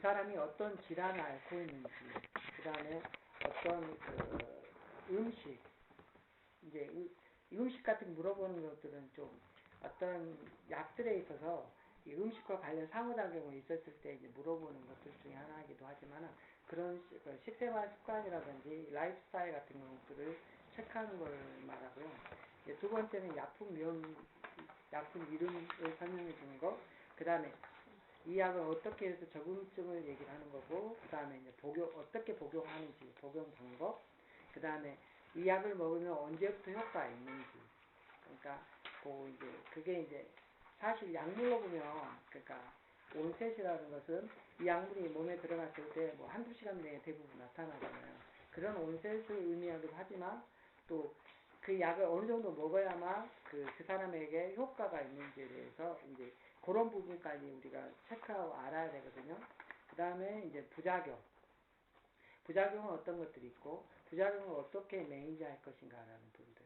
사람이 어떤 질환을 앓고 있는지, 그 다음에 어떤 음식, 이제 음식 같은 거 물어보는 것들은 좀 어떤 약들에 있어서 이 음식과 관련 상호작용이 있었을 때 이제 물어보는 것들 중에 하나이기도 하지만 그런 식생활 습관이라든지 라이프 스타일 같은 것들을 체크하는 걸 말하고요. 두 번째는 약품 이름을 설명해 주는 거, 그 다음에 이 약을 어떻게 해서 적응증을 얘기를 하는 거고, 그 다음에 이제 어떻게 복용하는지, 복용 방법, 그 다음에 이 약을 먹으면 언제부터 효과가 있는지. 그러니까, 그게 이제, 사실 약물로 보면, 그러니까, 온셋이라는 것은 이 약물이 몸에 들어갔을 때 뭐 한두 시간 내에 대부분 나타나잖아요. 그런 온셋을 의미하기도 하지만, 또 그 약을 어느 정도 먹어야만 그 사람에게 효과가 있는지에 대해서 이제 그런 부분까지 우리가 체크하고 알아야 되거든요. 그 다음에 이제 부작용. 부작용은 어떤 것들이 있고, 부작용을 어떻게 매니지할 것인가라는 부분들.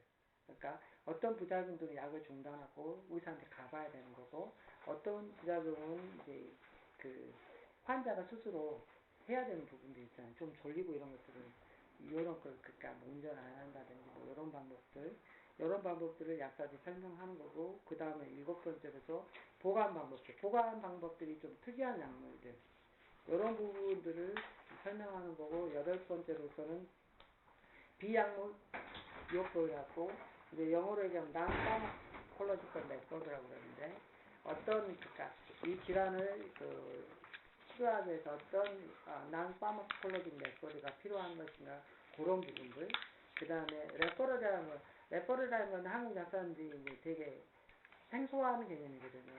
그러니까 어떤 부작용들은 약을 중단하고 의사한테 가봐야 되는 거고, 어떤 부작용은 이제 그 환자가 스스로 해야 되는 부분도 있잖아요. 좀 졸리고 이런 것들은 이런 걸 그러니까 운전 안 한다든지 뭐 이런 방법들을 약사들이 설명하는 거고, 그 다음에 7번째로서 보관 방법들. 보관 방법들이 좀 특이한 약물들. 이런 부분들을 설명하는 거고, 8번째로서는 비약물 요법을 갖고, 이제 영어로 얘기하면 non-pharmacological method라고 그러는데, 그러니까 이 질환을 치료하기 위해서 어떤 non-pharmacological method가 필요한 것인가, 그런 부분들. 그 다음에 레퍼럴이라는 건 한국 약사님들이 이제 되게 생소한 개념이거든요.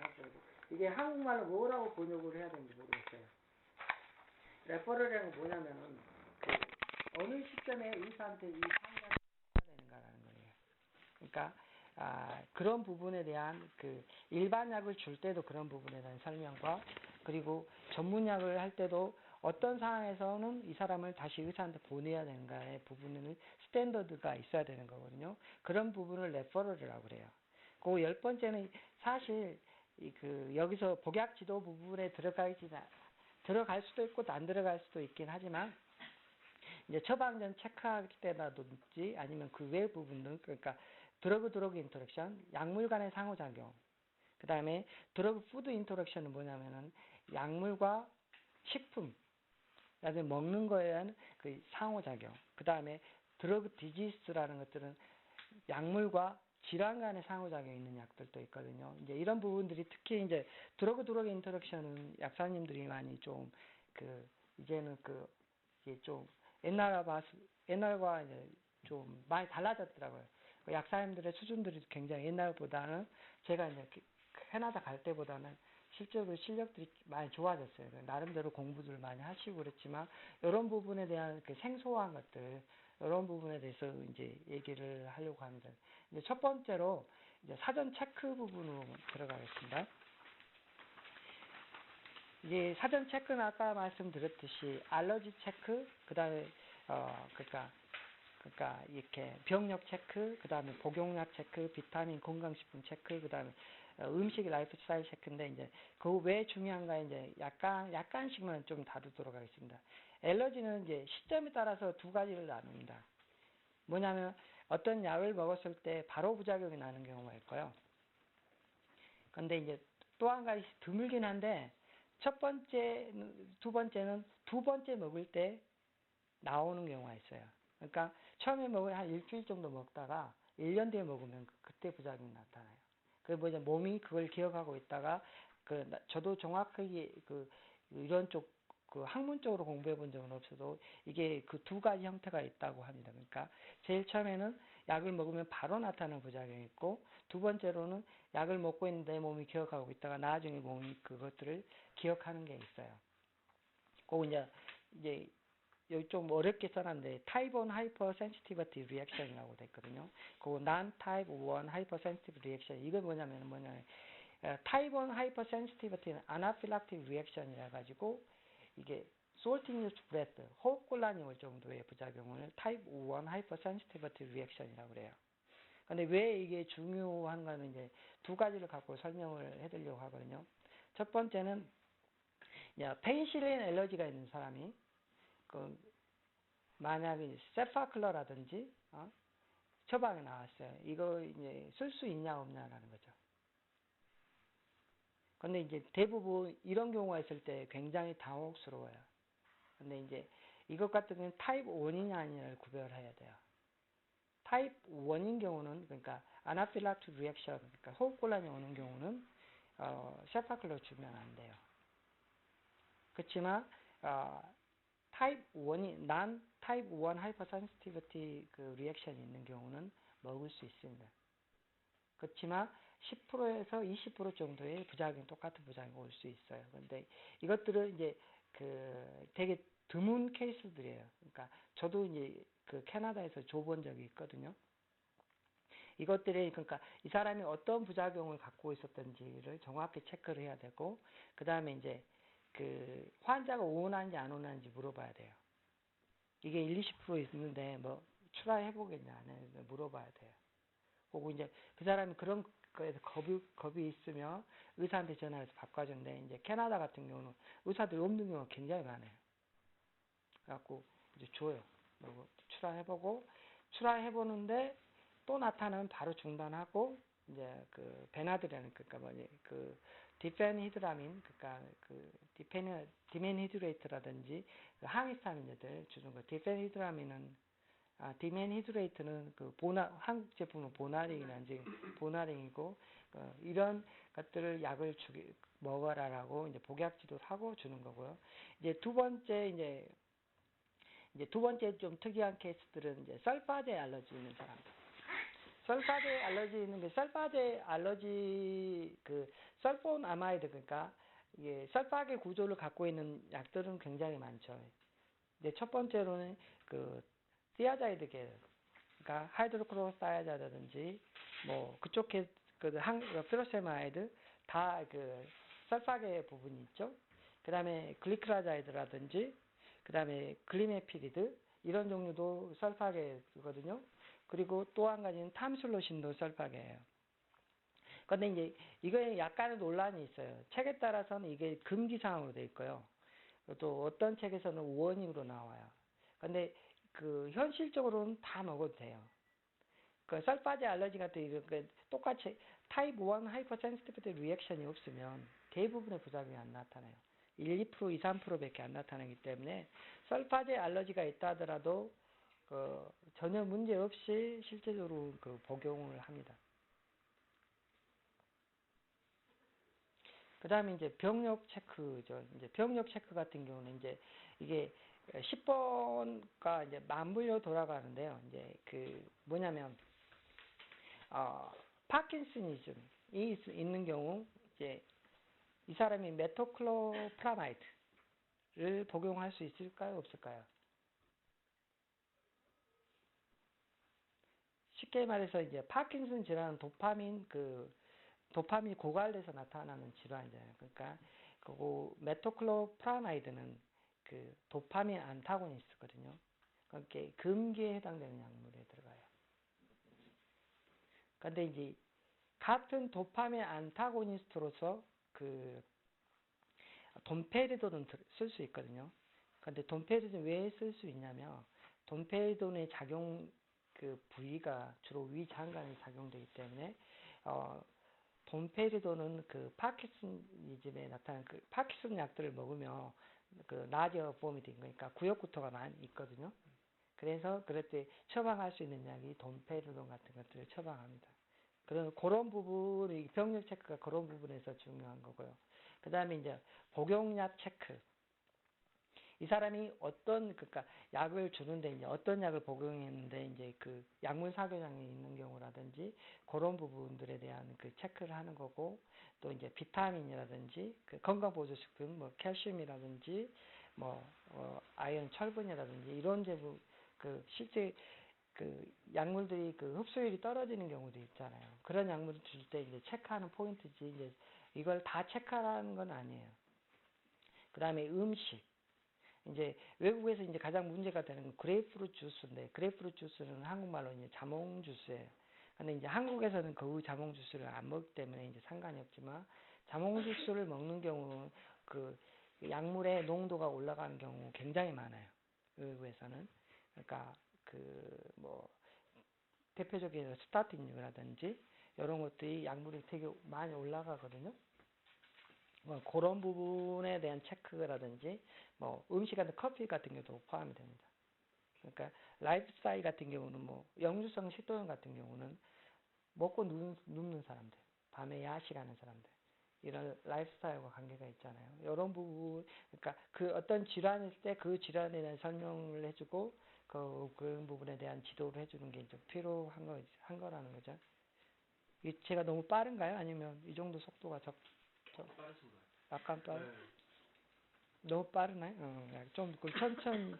이게 한국말로 뭐라고 번역을 해야 되는지 모르겠어요. 레퍼럴이라는 건 뭐냐면은 어느 시점에 의사한테 이 상담을 해야 되는가라는 거예요. 그러니까 그런 부분에 대한 일반 약을 줄 때도 그런 부분에 대한 설명과, 그리고 전문 약을 할 때도 어떤 상황에서는 이 사람을 다시 의사한테 보내야 되는가의 부분은 스탠더드가 있어야 되는 거거든요. 그런 부분을 레퍼럴이라고 그래요. 그 10번째는 사실 여기서 복약 지도 부분에 들어갈 수도 있고 안 들어갈 수도 있긴 하지만, 이제 처방전 체크할 때라든지 아니면 그 외 부분들, 그러니까 드러그 인터랙션, 약물 간의 상호작용, 그 다음에 드러그 푸드 인터랙션은 뭐냐면은 약물과 식품, 그다음에 먹는 거에 대한 그 상호작용, 그 다음에 드러그 디지스라는 것들은 약물과 질환 간의 상호작용이 있는 약들도 있거든요. 이제 이런 부분들이 특히 이제 드러그 인터랙션은 약사님들이 많이 좀 이제는 이게 좀 옛날과 이제 좀 많이 달라졌더라고요. 약사님들의 수준들이 굉장히 옛날보다는, 제가 이제 캐나다 갈 때보다는 실제로 실력들이 많이 좋아졌어요. 나름대로 공부들 많이 하시고 그랬지만, 이런 부분에 대한 생소한 것들, 이런 부분에 대해서 이제 얘기를 하려고 합니다. 이제 첫 번째로 이제 사전 체크 부분으로 들어가겠습니다. 이제 사전 체크는 아까 말씀드렸듯이 알러지 체크, 그 다음에 그러니까 이렇게 병력 체크, 그 다음에 복용약 체크, 비타민 건강식품 체크, 그 다음에 음식 라이프 스타일 체크인데, 이제 그 왜 중요한가 이제 약간씩만 좀 다루도록 하겠습니다. 알러지는 이제 시점에 따라서 두 가지를 나눕니다. 뭐냐면 어떤 약을 먹었을 때 바로 부작용이 나는 경우가 있고요. 근데 이제 또 한 가지 드물긴 한데, 두 번째 먹을 때 나오는 경우가 있어요. 그러니까 처음에 먹으면 한 일주일 정도 먹다가 1년 뒤에 먹으면 그때 부작용이 나타나요. 몸이 그걸 기억하고 있다가 저도 정확하게 이런 쪽 학문적으로 공부해 본 적은 없어도 이게 두 가지 형태가 있다고 합니다. 그러니까 제일 처음에는 약을 먹으면 바로 나타나는 부작용이 있고, 두 번째로는 약을 먹고 있는데 몸이 기억하고 있다가 나중에 몸이 그것들을 기억하는 게 있어요. 꼭 이제 여기 좀 어렵게 써놨는데 타입 1 하이퍼센시티비티 리액션이라고 됐거든요. 난 타입 1 하이퍼센시티브 리액션, 이건 뭐냐면 타입 1 하이퍼센시티비티는 아나필락틱 리액션이라 가지고 이게 솔팅유스 브레스, 호흡곤란이 올 정도의 부작용을 타입 1 하이퍼센시티비티 리액션이라고 그래요. 근데 왜 이게 중요한가는 이제 두 가지를 갖고 설명을 해드리려고 하거든요. 첫 번째는 페니실린 알러지가 있는 사람이 만약에 세파클러라든지 처방이 나왔어요. 이거 이제 쓸 수 있냐 없냐라는 거죠. 근데 이제 대부분 이런 경우가 있을 때 굉장히 당혹스러워요. 근데 이제 이것 같은 경우는 타입 1이냐 아니냐를 구별해야 돼요. 타입 1인 경우는 그러니까 아나필락틱 리액션, 그러니까 호흡곤란이 오는 경우는 세파클러 주면 안 돼요. 그렇지만 타입 1이 난 타입 1 하이퍼센시티비티 그 리액션이 있는 경우는 먹을 수 있습니다. 그렇지만 10%에서 20% 정도의 부작용, 똑같은 부작용이 올 수 있어요. 그런데 이것들은 이제 되게 드문 케이스들이에요. 그러니까 저도 이제 캐나다에서 줘본 적이 있거든요. 이것들이 그러니까 이 사람이 어떤 부작용을 갖고 있었던지를 정확히 체크를 해야 되고, 그 다음에 이제 환자가 원하는지 안 원하는지 물어봐야 돼요. 이게 20% 있는데 뭐 추라해 보겠냐 안 물어봐야 돼요. 그리고 이제 그 사람이 그런 거에서 겁이 있으면 의사한테 전화해서 바꿔주는데, 이제 캐나다 같은 경우는 의사들이 없는 경우가 굉장히 많아요. 그래갖고 이제 줘요. 추라해보고, 추라해보는데 또 나타나면 바로 중단하고, 이제 베나드라는, 그러니까 디펜히드라민, 그러니까 디멘히드레이트라든지 항히스타민제들 주는 거. 디멘히드레이트는 한국 제품은 보나링이고, 이런 것들을 약을 먹어라라고 이제 복약 치료를 하고 주는 거고요. 이제 두 번째 좀 특이한 케이스들은 이제 설파제 알러지 있는 사람들. 설파제 알러지 있는 게, 설파제 알러지 설폰 아마이드, 그러니까 이게 설파계 구조를 갖고 있는 약들은 굉장히 많죠. 이제 첫 번째로는 티아자이드 계열, 그러니까 하이드로크로사이아자라든지 뭐 그쪽 피로세마이드 다 설파계 부분이 있죠. 그 다음에 글리크라자이드라든지, 그 다음에 글리메피리드, 이런 종류도 설파계거든요. 그리고 또 한 가지는 탐술로신도 설파계예요. 근데 이제 이거에 약간의 논란이 있어요. 책에 따라서는 이게 금기사항으로 되어 있고요. 또 어떤 책에서는 원인으로 나와요. 근데 현실적으로는 다 먹어도 돼요. 설파제 알러지 같은 이런 똑같이 타입 1 하이퍼센시티비티 리액션이 없으면 대부분의 부작용이 안 나타나요. 1, 2%, 2, 3%밖에 안 나타나기 때문에 설파제 알러지가 있다 하더라도 전혀 문제 없이 실제적으로 복용을 합니다. 그 다음에 이제 병력 체크죠. 이제 병력 체크 같은 경우는 이제 이게 10번가 이제 맞물려 돌아가는데요. 이제 뭐냐면, 파킨슨이즘이 있는 경우, 이제 이 사람이 메토클로프라마이드를 복용할 수 있을까요? 없을까요? 쉽게 말해서 이제 파킨슨 질환은 도파민이 고갈돼서 나타나는 질환이잖아요. 그러니까 메토클로프라마이드는 도파민 안타고니스트거든요. 그러니까 금기에 해당되는 약물에 들어가요. 그런데 이제 같은 도파민 안타고니스트로서 돈페리돈은 쓸 수 있거든요. 그런데 돈페리돈 왜 쓸 수 있냐면, 돈페리돈의 작용 부위가 주로 위장관에 작용되기 때문에 돈페리돈은 파킨슨이즘에 나타난 파킨슨 약들을 먹으면 나저 보미팅, 그러니까 구역구토가 많이 있거든요. 그래서 그럴 때 처방할 수 있는 약이 돈페리돈 같은 것들을 처방합니다. 그런 부분이, 병력 체크가 그런 부분에서 중요한 거고요. 그 다음에 이제 복용약 체크. 이 사람이 그러니까 약을 주는데 이제 어떤 약을 복용했는데 이제 약물 사교장이 있는 경우라든지 그런 부분들에 대한 체크를 하는 거고, 또 이제 비타민이라든지 건강보조식품, 뭐 칼슘이라든지 뭐 아연, 철분이라든지 이런 제품, 실제 약물들이 흡수율이 떨어지는 경우도 있잖아요. 그런 약물을 줄 때 이제 체크하는 포인트지, 이제 이걸 다 체크하라는 건 아니에요. 그 다음에 음식. 이제 외국에서 이제 가장 문제가 되는 건 그레이프루트 주스인데, 그레이프루트 주스는 한국말로 이제 자몽 주스예요. 근데 이제 한국에서는 자몽 주스를 안 먹기 때문에 이제 상관이 없지만, 자몽 주스를 먹는 경우는 약물의 농도가 올라가는 경우 굉장히 많아요. 의학에서는. 그러니까 뭐 대표적인 스타틴이라든지 이런 것들이 약물이 되게 많이 올라가거든요. 그런 부분에 대한 체크라든지 뭐 음식 같은 커피 같은 경우도 포함이 됩니다. 그러니까 라이프스타일 같은 경우는 뭐 역류성 식도염 같은 경우는 먹고 눕는 사람들, 밤에 야식하는 사람들 이런 라이프스타일과 관계가 있잖아요. 이런 부분, 그러니까 그 어떤 질환이 있을 때 그 질환에 대한 설명을 해주고 그런 부분에 대한 지도를 해주는 게 좀 필요한 거라는 거죠. 제가 너무 빠른가요? 아니면 이 정도 속도가 빠르신 거예요. 약간 빠르? 네. 너무 빠르나요? 좀 천천히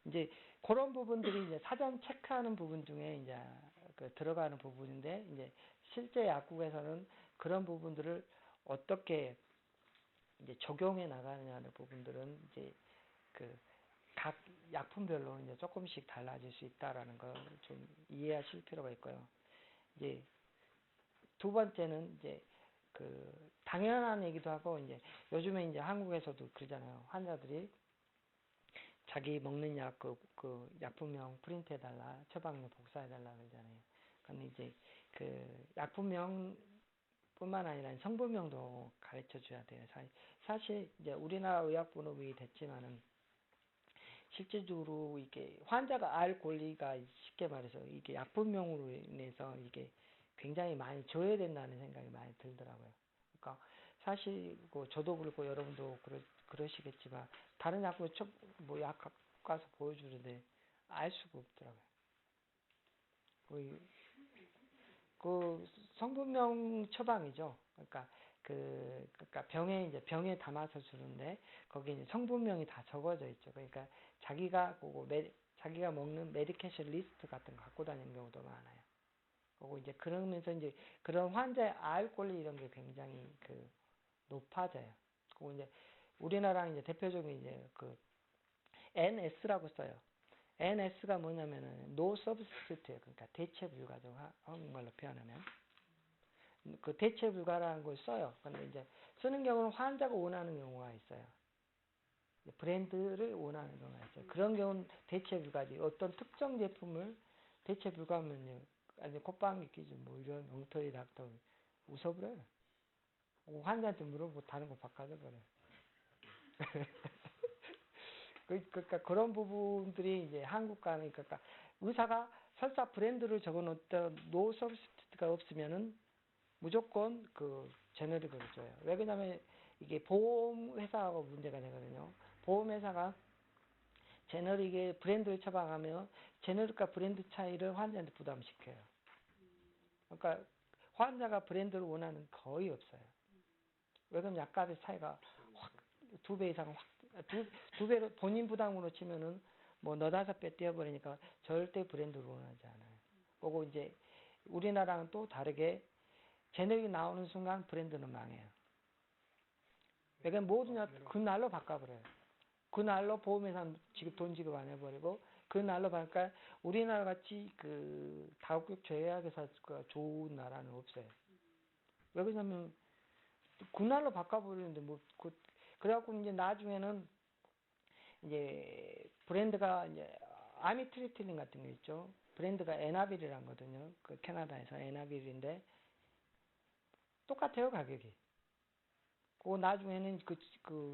이제 그런 부분들이 이제 사전 체크하는 부분 중에 이제 들어가는 부분인데 이제 실제 약국에서는 그런 부분들을 어떻게 이제 적용해 나가느냐는 부분들은 이제 각 약품별로 이제 조금씩 달라질 수 있다라는 걸 좀 이해하실 필요가 있고요. 이제 두 번째는 이제 당연한 얘기도 하고 이제 요즘에 이제 한국에서도 그러잖아요. 환자들이 자기 먹는 약 약품명 프린트해달라, 처방료 복사해달라 그러잖아요. 근데 이제 약품명뿐만 아니라 성분명도 가르쳐 줘야 돼요. 사실 이제 우리나라 의약분업이 됐지만은 실질적으로 이게 환자가 알 권리가 쉽게 말해서 이게 약품명으로 인해서 이게 굉장히 많이 줘야 된다는 생각이 많이 들더라고요. 그러니까 사실 저도 그렇고 여러분도 그러시겠지만 다른 약국 약 가서 보여주는데 알 수가 없더라고요. 성분명 처방이죠. 그러니까 병에 담아서 주는데 거기에 이제 성분명이 다 적어져 있죠. 그러니까 자기가 먹는 메디케이션 리스트 같은 거 갖고 다니는 경우도 많아요. 그리고 이제 그러면서 이제 그런 환자의 알 권리 이런 게 굉장히 높아져요. 그리고 이제 우리나라 이제 대표적인 이제 NS라고 써요. NS가 뭐냐면은 no substitute예요. 그러니까 대체 불가죠. 한국말로 표현하면. 대체 불가라는 걸 써요. 근데 이제 쓰는 경우는 환자가 원하는 경우가 있어요. 브랜드를 원하는 경우가 있어요. 그런 경우는 대체 불가지. 어떤 특정 제품을 대체 불가하면요. 아니, 콧방귀 끼지, 뭐, 이런 엉터리 닥터 웃어버려요. 환자한테 물어보고 다른 거 바꿔줘버려요. 그러니까 그런 부분들이 이제 한국 가는, 그러니까 의사가 설사 브랜드를 적어놓던 노 서비스가 없으면은 무조건 제너릭을 줘요. 왜 그러냐면 이게 보험회사하고 문제가 되거든요. 보험회사가 제너릭의 브랜드를 처방하면 제너릭과 브랜드 차이를 환자한테 부담시켜요. 그러니까 환자가 브랜드를 원하는 거의 없어요. 왜 그러면 약값의 차이가 확 2배 이상 두 배로 본인 부담으로 치면은 뭐 너다섯 배 떼어버리니까 절대 브랜드를 원하지 않아요. 그리고 이제 우리나라는 또 다르게 제너릭이 나오는 순간 브랜드는 망해요. 그러니까 모든 그날로 바꿔버려요. 그날로 보험회사 돈 지급 안 해버리고 그날로 바니까 우리나라 같이 다국적 제약회사가 좋은 나라는 없어요. 왜 그러냐면 그날로 바꿔버리는데 그래갖고 이제 나중에는 이제 브랜드가 이제 아미트리틸린 같은 거 있죠. 브랜드가 에나빌이란 거거든요. 캐나다에서 에나빌인데 똑같아요, 가격이. 나중에는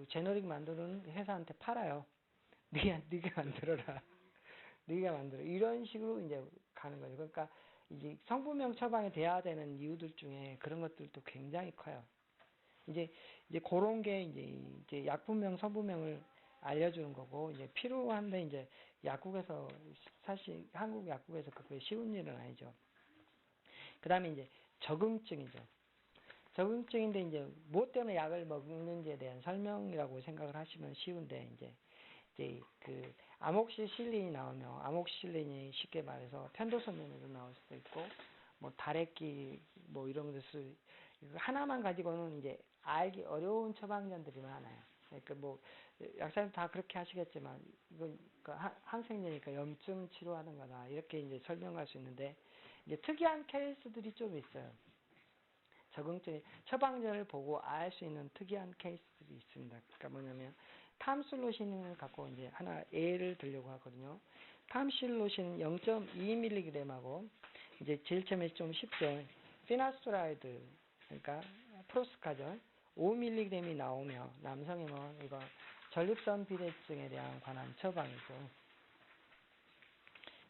제너릭 만드는 회사한테 팔아요. 네가 만들어라. 네가 만들어. 이런 식으로 이제 가는 거죠. 그러니까 이제 성분명 처방이 돼야 되는 이유들 중에 그런 것들도 굉장히 커요. 이제 그런 게 이제 약품명, 성분명을 알려주는 거고, 이제 필요한데 이제 약국에서, 사실 한국 약국에서 그게 쉬운 일은 아니죠. 그 다음에 이제 적응증이죠. 적응증인데 이제 무엇 때문에 약을 먹는지에 대한 설명이라고 생각을 하시면 쉬운데 이제 아목시실린이 나오면 아목시실린이 쉽게 말해서 편도선염으로 나올 수도 있고 뭐 다래끼 뭐 이런 것을 하나만 가지고는 이제 알기 어려운 처방전들이 많아요. 그러니까 뭐 약사님 다 그렇게 하시겠지만 이건 항생제니까 염증 치료하는 거다 이렇게 이제 설명할 수 있는데 이제 특이한 케이스들이 좀 있어요. 적응증, 처방전을 보고 알 수 있는 특이한 케이스들이 있습니다. 그러니까 뭐냐면 탐슬로신을 갖고 이제 하나 예를 들려고 하거든요. 탐실로신 0.2mg하고 이제 제일 처음에 좀 쉽죠. 피나스토라이드, 그러니까 프로스카절 5mg이 나오면 남성이면 이거 전립선 비대증에 대한 관한 처방이죠.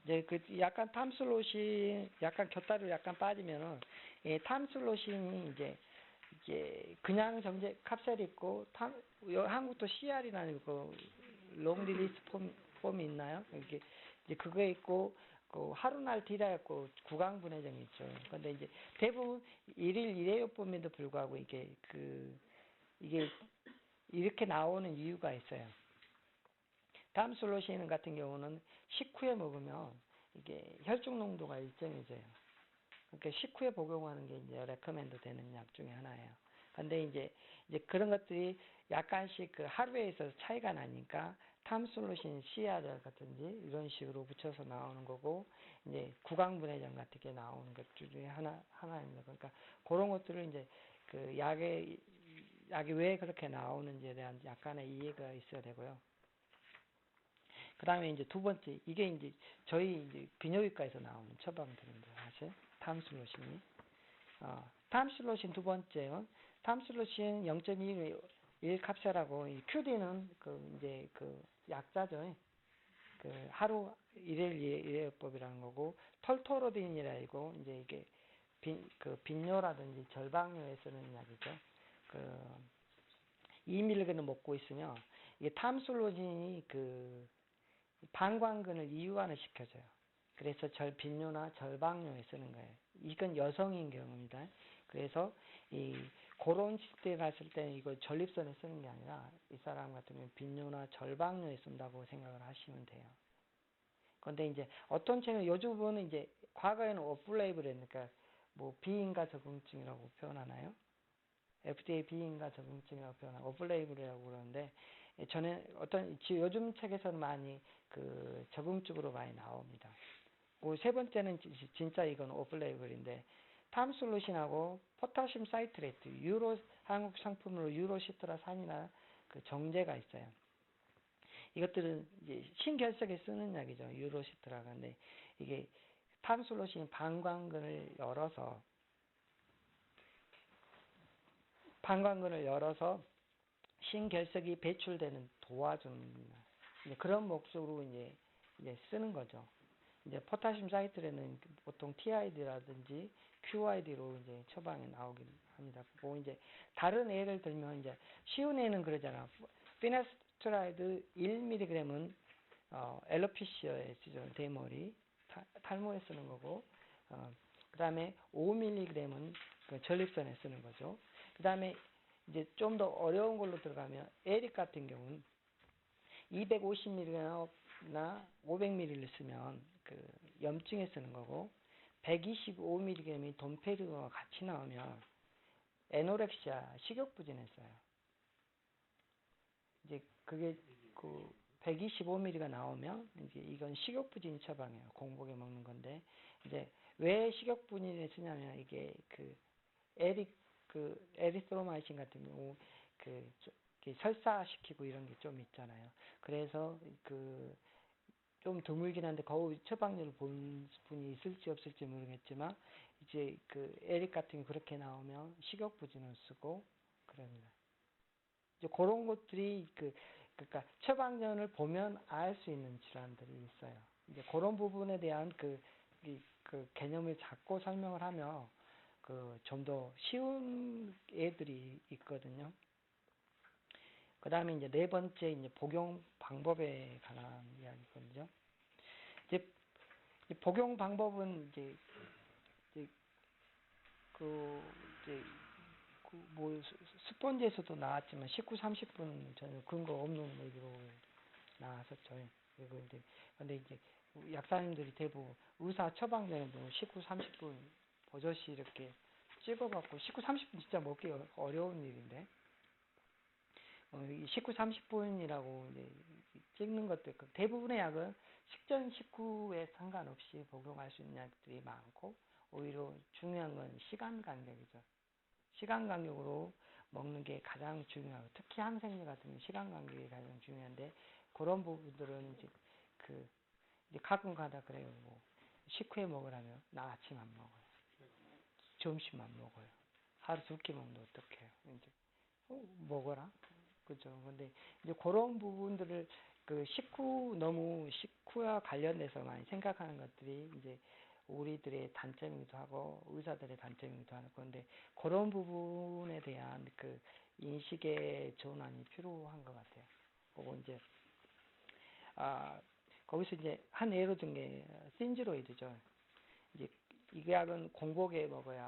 이제 그 약간 탐슬로신 약간 곁다리로 약간 빠지면은 탐슬로신이 이제 그냥 정제 캅셀이 있고 한국도 CR이라는 그 롱릴리스 폼이 있나요? 이게 이제 그거 있고 그 하루날티라 있고 구강분해점이 있죠. 근데 이제 대부분 일일 일회요법에도 불구하고 이게 이렇게 나오는 이유가 있어요. 탐슬로신 같은 경우는 식후에 먹으면 이게 혈중 농도가 일정해져요. 그러니까 식후에 복용하는 게 이제 레커멘드 되는 약 중에 하나예요. 근데 이제 그런 것들이 약간씩 그 하루에 있어서 차이가 나니까 탐슬로신 CR 같은지 이런 식으로 붙여서 나오는 거고, 이제 구강분해점 같은 게 나오는 것 중에 하나입니다. 그러니까 그런 것들을 이제 그 약이 왜 그렇게 나오는지에 대한 약간의 이해가 있어야 되고요. 그 다음에 이제 두 번째, 이게 이제 저희 이제 비뇨기과에서 나오는 처방들인데, 사실, 탐슬로신이. 탐슬로신 두 번째요. 탐슬로신 0.1 캅셀하고, 이 큐디는 이제 약자죠. 하루 일회요법이라는 거고, 털토로딘이라고, 이제 이게 빈뇨라든지 절방뇨에 쓰는 약이죠. 2mg을 먹고 있으면, 이게 탐슬로신이 방광근을 이완을 시켜줘요. 그래서 빈뇨나 절방뇨에 쓰는 거예요. 이건 여성인 경우입니다. 그래서 그런 시대에 갔을 때는 이걸 전립선에 쓰는 게 아니라 이 사람 같은 경우는 빈뇨나 절방뇨에 쓴다고 생각을 하시면 돼요. 그런데 이제 어떤 책은 요즘은 이제 과거에는 오플레이블이니까 뭐 비인가 적응증이라고 표현하나요? FDA 비인가 적응증이라고 표현하고 오플레이블이라고 그러는데, 저는 요즘 책에서는 많이 적응증으로 많이 나옵니다. 그 세 번째는 진짜 이건 오플레이블인데, 탐슬로신하고 포타슘 사이트레이트, 한국 상품으로 유로시트라산이나 정제가 있어요. 이것들은 이제 신결석에 쓰는 약이죠. 유로시트라가. 근데 이게 탐슬로신 방광근을 열어서 신결석이 배출되는 도와주는 그런 목적으로 이제 쓰는 거죠. 이제 포타슘 사이트레는 보통 TID라든지 QID로 이제 처방에 나오긴 합니다. 뭐 이제 다른 예를 들면 이제 쉬운 예는 그러잖아. 피나스토라이드 1mg은 엘로피시아에 쓰죠. 대머리 탈모에 쓰는 거고, 그 다음에 5mg은 전립선에 쓰는 거죠. 그 다음에 이제 좀 더 어려운 걸로 들어가면 에릭 같은 경우는 250mg나 500mg를 쓰면 염증에 쓰는 거고, 125mg이 돈페르와 같이 나오면 에노렉시아 식욕부진에 써요. 이제 그게 125mg가 나오면 이제 이건 식욕부진 처방이에요. 공복에 먹는 건데, 이제 왜 식욕부진에 쓰냐면 이게 에리스로마이신 같은 경우 설사시키고 이런 게 좀 있잖아요. 그래서 좀 드물긴 한데 거의 처방전을 본 분이 있을지 없을지 모르겠지만, 이제 에릭 같은 게 그렇게 나오면 식욕부진을 쓰고 그럽니다. 이제 그런 것들이 그러니까 처방전을 보면 알 수 있는 질환들이 있어요. 이제 그런 부분에 대한 개념을 잡고 설명을 하면 좀 더 쉬운 애들이 있거든요. 그 다음에 이제 네 번째 이제 복용 방법에 관한 이야기거든요. 이제 복용 방법은 뭐 스폰지에서도 나왔지만 19-30분 전혀 근거 없는 얘기로 나왔었죠. 근데 이제 약사님들이 대부분 의사 처방전에 보면 19-30분 버젓이 이렇게 찍어갖고 19-30분 진짜 먹기 어려운 일인데, 19-30분이라고 이제 찍는 것들, 대부분의 약은 식전 식후에 상관없이 복용할 수 있는 약들이 많고, 오히려 중요한 건 시간 간격이죠. 시간 간격으로 먹는 게 가장 중요하고, 특히 항생제 같은 경우 시간 간격이 가장 중요한데, 그런 부분들은 이제 가끔 가다 그래요. 뭐 식후에 먹으라면 나 아침 안 먹어요. 점심 안 먹어요. 하루 2끼 먹는데 어떡해요. 이제 먹어라. 그죠. 근데 이제 그런 부분들을 너무 식후와 관련돼서 많이 생각하는 것들이 이제 우리들의 단점이기도 하고 의사들의 단점이기도 하는 건데, 그런 부분에 대한 인식의 전환이 필요한 것 같아요. 그리고 이제 거기서 이제 한 예로 든 게 신지로이드죠. 이제 이 약은 공복에 먹어야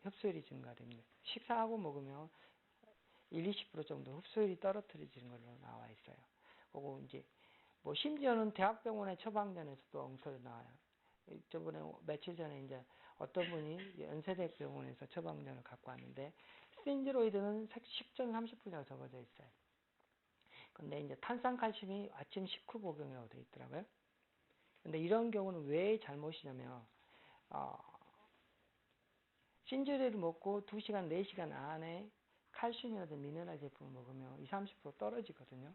흡수율이 증가됩니다. 식사하고 먹으면 20% 정도 흡수율이 떨어뜨려지는 걸로 나와 있어요. 그리고 이제 뭐 심지어는 대학병원의 처방전에서도 엉터리 나와요. 저번에 며칠 전에 이제 어떤 분이 연세대병원에서 처방전을 갖고 왔는데, 신지로이드는 식전 30분이라고 적어져 있어요. 근데 이제 탄산칼슘이 아침 식후 복용이라고 되어 있더라고요. 근데 이런 경우는 왜 잘못이냐면, 신지로이드 먹고 2시간, 4시간 안에 칼슘이라든 미네랄 제품을 먹으면 20-30% 떨어지거든요.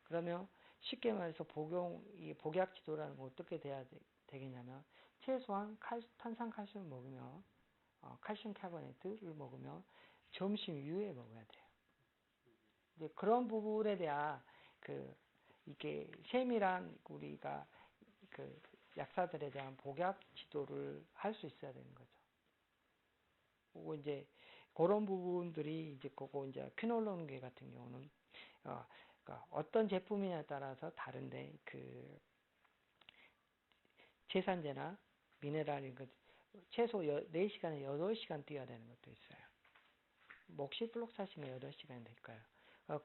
그러면 쉽게 말해서 복약 지도라는 건 어떻게 돼야 되겠냐면, 최소한 탄산칼슘을 먹으면, 칼슘 카보네이트를 먹으면 점심 이후에 먹어야 돼요. 이제 그런 부분에 대한 이게 세밀한 우리가 약사들에 대한 복약 지도를 할 수 있어야 되는 거죠. 그리고 이제 그런 부분들이 이제 이제 퀴놀론계 같은 경우는 그러니까 어떤 제품이냐에 따라서 다른데 제산제나 미네랄인 것 최소 4시간에 8시간 뛰어야 되는 것도 있어요. 몫시플록사신이 8시간 될까요?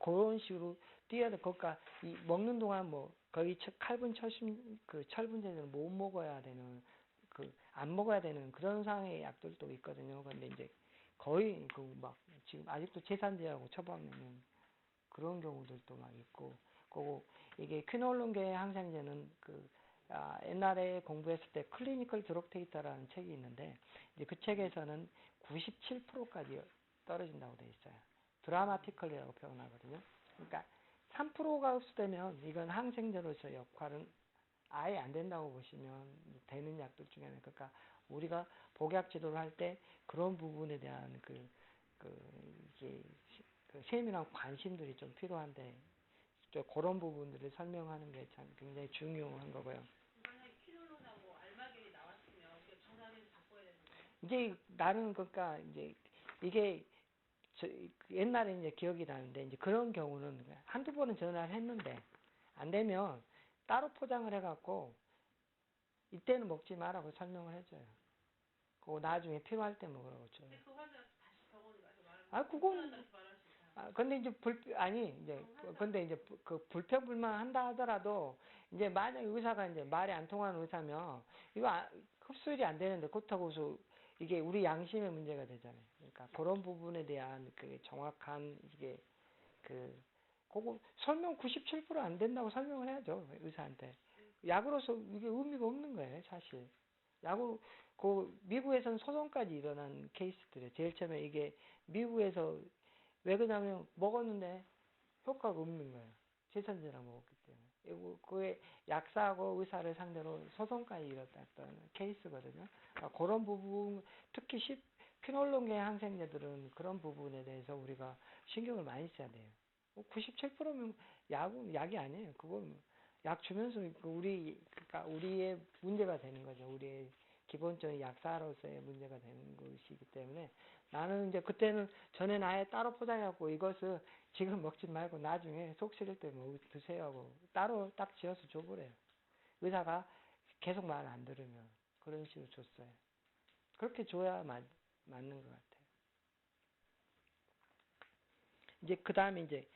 그런 식으로 뛰어야 돼. 그러니까 먹는 동안 뭐 거의 철분제는 못 먹어야 되는 안 먹어야 되는 그런 상황의 약들도 있거든요. 근데 이제 거의 지금 아직도 제산제하고 처방하는 그런 경우들도 막 있고, 그리고 이게 퀴놀론계 항생제는 옛날에 공부했을 때 클리니컬 드럭 데이터라는 책이 있는데, 이제 그 책에서는 97%까지 떨어진다고 돼 있어요. 드라마티컬이라고 표현하거든요. 그러니까 3%가 흡수되면 이건 항생제로서의 역할은 아예 안 된다고 보시면 되는 약들 중에 하나. 그러니까 우리가 복약 지도를 할 때 그런 부분에 대한 이게 세밀한 관심들이 좀 필요한데, 그런 부분들을 설명하는 게 참 굉장히 중요한 거고요. 만약에 퀴놀론하고 알마겔이 나왔으면 우리가 전화해서 바꿔야 되는 거예요? 이제 나는 그러니까 이제 이게 옛날에 이제 기억이 나는데, 이제 그런 경우는 한두 번은 전화를 했는데 안 되면 따로 포장을 해갖고 이때는 먹지 말라고 설명을 해줘요. 그거 나중에 필요할 때 먹으라고 줘요. 근데 그 환자가 다시 병원에 가서 말하는 그건 근데 이제 근데 이제 불평불만 한다 하더라도, 이제 만약에 의사가 이제 말이 안 통하는 의사면 이거 흡수율이 안 되는데 그렇다고서 이게 우리 양심의 문제가 되잖아요. 그러니까 그런 부분에 대한 정확한 그거 설명 97%안 된다고 설명을 해야죠, 의사한테. 약으로서 이게 의미가 없는 거예요, 사실. 약으로 미국에서는 소송까지 일어난 케이스들이에요. 제일 처음에 이게 미국에서 왜 그러냐면 먹었는데 효과가 없는 거예요. 제산제랑 먹었기 때문에. 그게 약사하고 의사를 상대로 소송까지 일어났던 케이스거든요. 그런 부분, 특히 퀴놀론계 항생제들은 그런 부분에 대해서 우리가 신경을 많이 써야 돼요. 97%면 약이 아니에요. 그건 약 주면서 그러니까 우리의 문제가 되는 거죠. 우리의 기본적인 약사로서의 문제가 되는 것이기 때문에, 나는 이제 그때는 전에 아예 따로 포장해갖고 이것을 지금 먹지 말고 나중에 속 시릴 때 드세요 하고 따로 딱 지어서 줘버려요. 의사가 계속 말 안 들으면 그런 식으로 줬어요. 그렇게 줘야 맞는 것 같아요. 이제 그 다음에 이제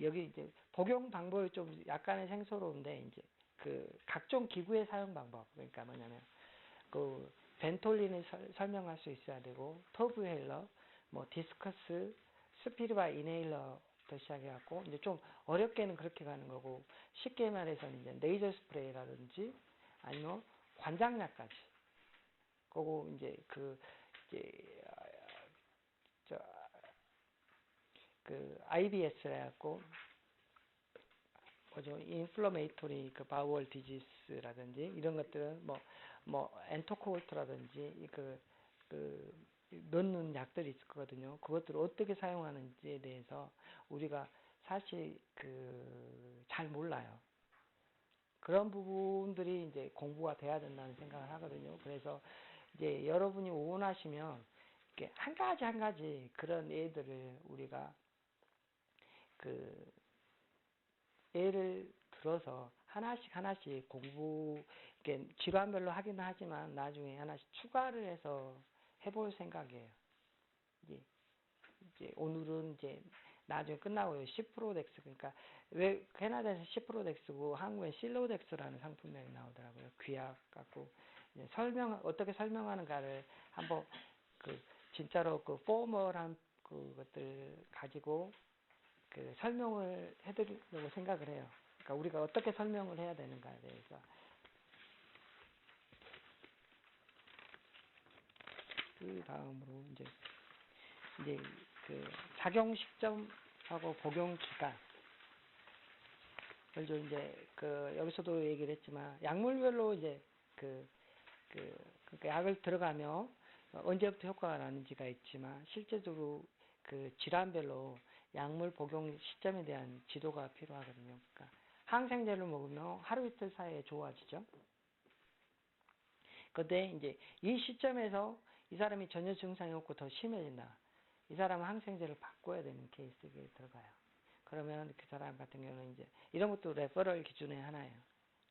여기 이제 복용 방법이 좀 약간의 생소로운데, 이제 각종 기구의 사용 방법, 그러니까 뭐냐면 벤톨린을 설명할 수 있어야 되고, 터브헬러, 뭐 디스커스, 스피르바 이네일러부터 시작해갖고, 이제 좀 어렵게는 그렇게 가는 거고, 쉽게 말해서는 이제 레이저 스프레이라든지 아니면 관장약까지. 그리고 이제 IBS라 해갖고 뭐죠? 인플로메이토리 그 바우얼 디지스라든지 이런 것들은 뭐 엔토코울트라든지 그 넣는 약들이 있을 거거든요. 그것들을 어떻게 사용하는지에 대해서 우리가 사실 잘 몰라요. 그런 부분들이 이제 공부가 돼야 된다는 생각을 하거든요. 그래서 이제 여러분이 원하시면 이렇게 한 가지 그런 예들을 우리가 예를 들어서 하나씩 공부, 이렇게 질환별로 하기는 하지만 나중에 하나씩 추가를 해서 해볼 생각이에요. 이제 오늘은 이제 나중에 끝나고 10%덱스, 그러니까 왜 캐나다에서 10%덱스고 한국에 실로덱스라는 상품명이 나오더라고요. 귀약 갖고 어떻게 설명하는가를 한번 진짜로 포멀한 그것들 가지고 설명을 해드리려고 생각을 해요. 그러니까 우리가 어떻게 설명을 해야 되는가에 대해서. 그 다음으로 이제 작용 시점하고 복용 기간. 그래서 이제 여기서도 얘기를 했지만 약물별로 이제 그러니까 약을 들어가며 언제부터 효과가 나는지가 있지만 실제적으로 질환별로 약물 복용 시점에 대한 지도가 필요하거든요. 그러니까 항생제를 먹으면 하루 이틀 사이에 좋아지죠. 근데 이제 이 시점에서 이 사람이 전혀 증상이 없고 더 심해진다. 이 사람은 항생제를 바꿔야 되는 케이스에 들어가요. 그러면 그 사람 같은 경우는 이제 이런 것도 레퍼럴 기준의 하나예요.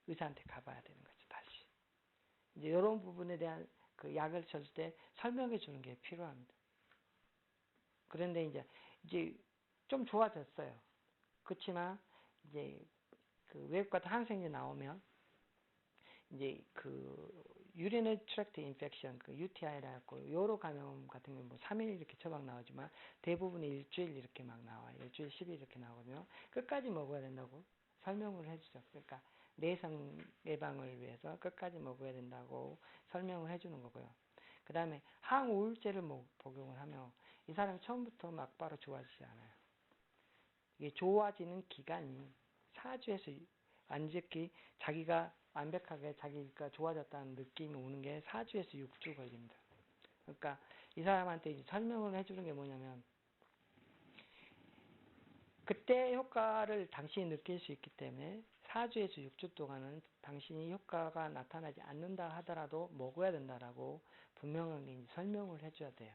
의사한테 가봐야 되는 거죠, 다시. 이제 이런 부분에 대한 약을 줄 때 설명해 주는 게 필요합니다. 그런데 이제 좀 좋아졌어요. 그렇지만 이제 외국 같은 항생제 나오면 이제 유리너리 트랙트 인펙션, UTI라 갖고 요로 감염 같은 경우 3일 이렇게 처방 나오지만 대부분이 일주일 이렇게 막 나와요. 일주일 10일 이렇게 나오거든요. 끝까지 먹어야 된다고 설명을 해주죠. 그러니까 내성 예방을 위해서 끝까지 먹어야 된다고 설명을 해주는 거고요. 그 다음에 항우울제를 복용을 하면 이 사람이 처음부터 막바로 좋아지지 않아요. 이게 좋아지는 기간이 4주에서 완전히 자기가 완벽하게 자기가 좋아졌다는 느낌이 오는 게 4주에서 6주 걸립니다. 그러니까 이 사람한테 이제 설명을 해주는 게 뭐냐면 그때 효과를 당신이 느낄 수 있기 때문에 4주에서 6주 동안은 당신이 효과가 나타나지 않는다 하더라도 먹어야 된다라고 분명하게 설명을 해줘야 돼요.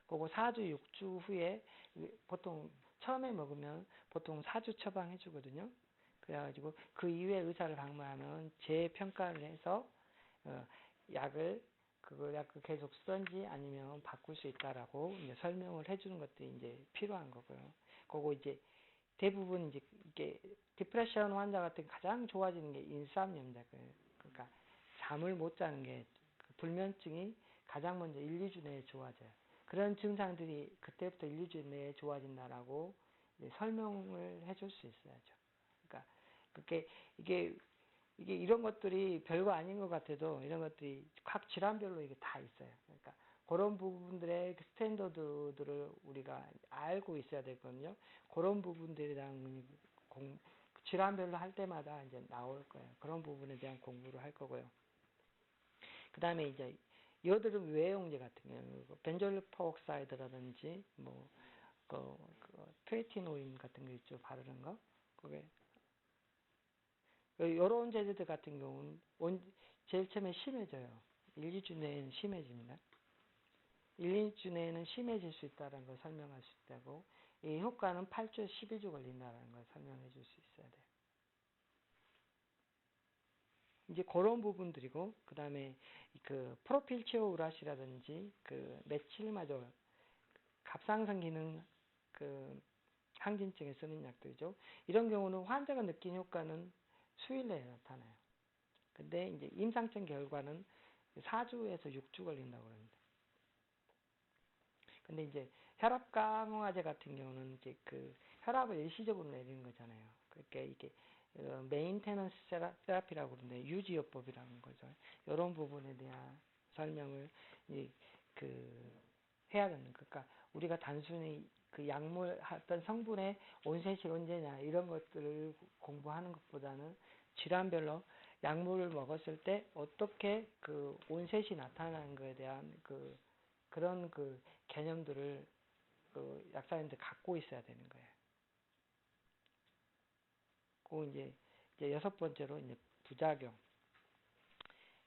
그리고 4주, 6주 후에 보통 처음에 먹으면 보통 4주 처방해 주거든요. 그래가지고 그 이후에 의사를 방문하면 재평가를 해서 약을 계속 쓰던지 아니면 바꿀 수 있다라고 이제 설명을 해주는 것들이 이제 필요한 거고요. 그리고 이제 대부분 이제 이게 디프레션 환자 같은 가장 좋아지는 게 인삼입니다. 그러니까 잠을 못 자는 게 불면증이 가장 먼저 1, 2주 내에 좋아져요. 그런 증상들이 그때부터 1, 2주 내에 좋아진다라고 설명을 해줄 수 있어야죠. 그러니까 이게 이런 것들이 별거 아닌 것 같아도 이런 것들이 각 질환별로 이게 다 있어요. 그러니까 그런 부분들의 스탠더드들을 우리가 알고 있어야 되거든요. 그런 부분들에 대한 질환별로 할 때마다 이제 나올 거예요. 그런 부분에 대한 공부를 할 거고요. 그 다음에 이제 여드름 외용제 같은 경우 벤졸 페옥사이드라든지 트레티노인 같은 거 있죠, 바르는 거. 그게 이런 제제들 같은 경우는 제일 처음에 심해져요. 1, 2주 내에는 심해집니다. 1, 2주 내에는 심해질 수 있다는 걸 설명할 수 있다고, 이 효과는 8주, 12주 걸린다는 걸 설명해 줄 수 있어야 돼요. 이제 그런 부분들이고, 그 다음에 프로필치오우라시라든지 메칠마졸, 갑상선 기능 항진증에 쓰는 약들이죠. 이런 경우는 환자가 느낀 효과는 수일 내에 나타나요. 근데 이제 임상적 결과는 4주에서 6주 걸린다고 합니다. 근데 이제 혈압 강화제 같은 경우는 이제 혈압을 일시적으로 내리는 거잖아요. 그러니까 이게 메인테넌스 세라피라고 그러는데 유지요법이라는 거죠. 이런 부분에 대한 설명을 해야 되는. 그러니까 우리가 단순히 그 약물 어떤 성분의 온셋이 언제냐 이런 것들을 공부하는 것보다는 질환별로 약물을 먹었을 때 어떻게 그 온셋이 나타나는 것에 대한 그런 그 개념들을 그 약사님들 갖고 있어야 되는 거예요. 그 이제 여섯 번째로 이제 부작용.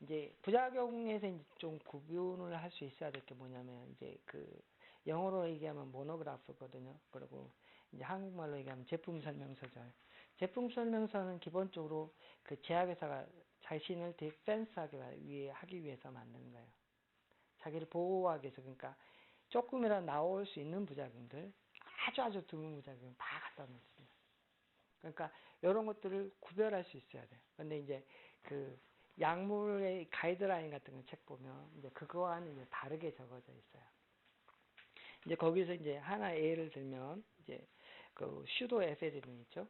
이제 부작용에서 이제 좀 구분을 할 수 있어야 될 게 뭐냐면 이제 그 영어로 얘기하면 모노그래프거든요. 그리고 이제 한국말로 얘기하면 제품 설명서죠. 제품 설명서는 기본적으로 그 제약회사가 자신을 하기 위해서 만드는 거예요. 자기를 보호하기 위해서. 그러니까 조금이라도 나올 수 있는 부작용들, 아주 드문 부작용 다 갖다 놓습니다. 그러니까 이런 것들을 구별할 수 있어야 돼요. 근데 이제 그 약물의 가이드라인 같은 거 책 보면 이제 그거와는 이제 다르게 적어져 있어요. 이제 거기서 이제 하나 예를 들면 이제 그 슈도에페드린 있죠.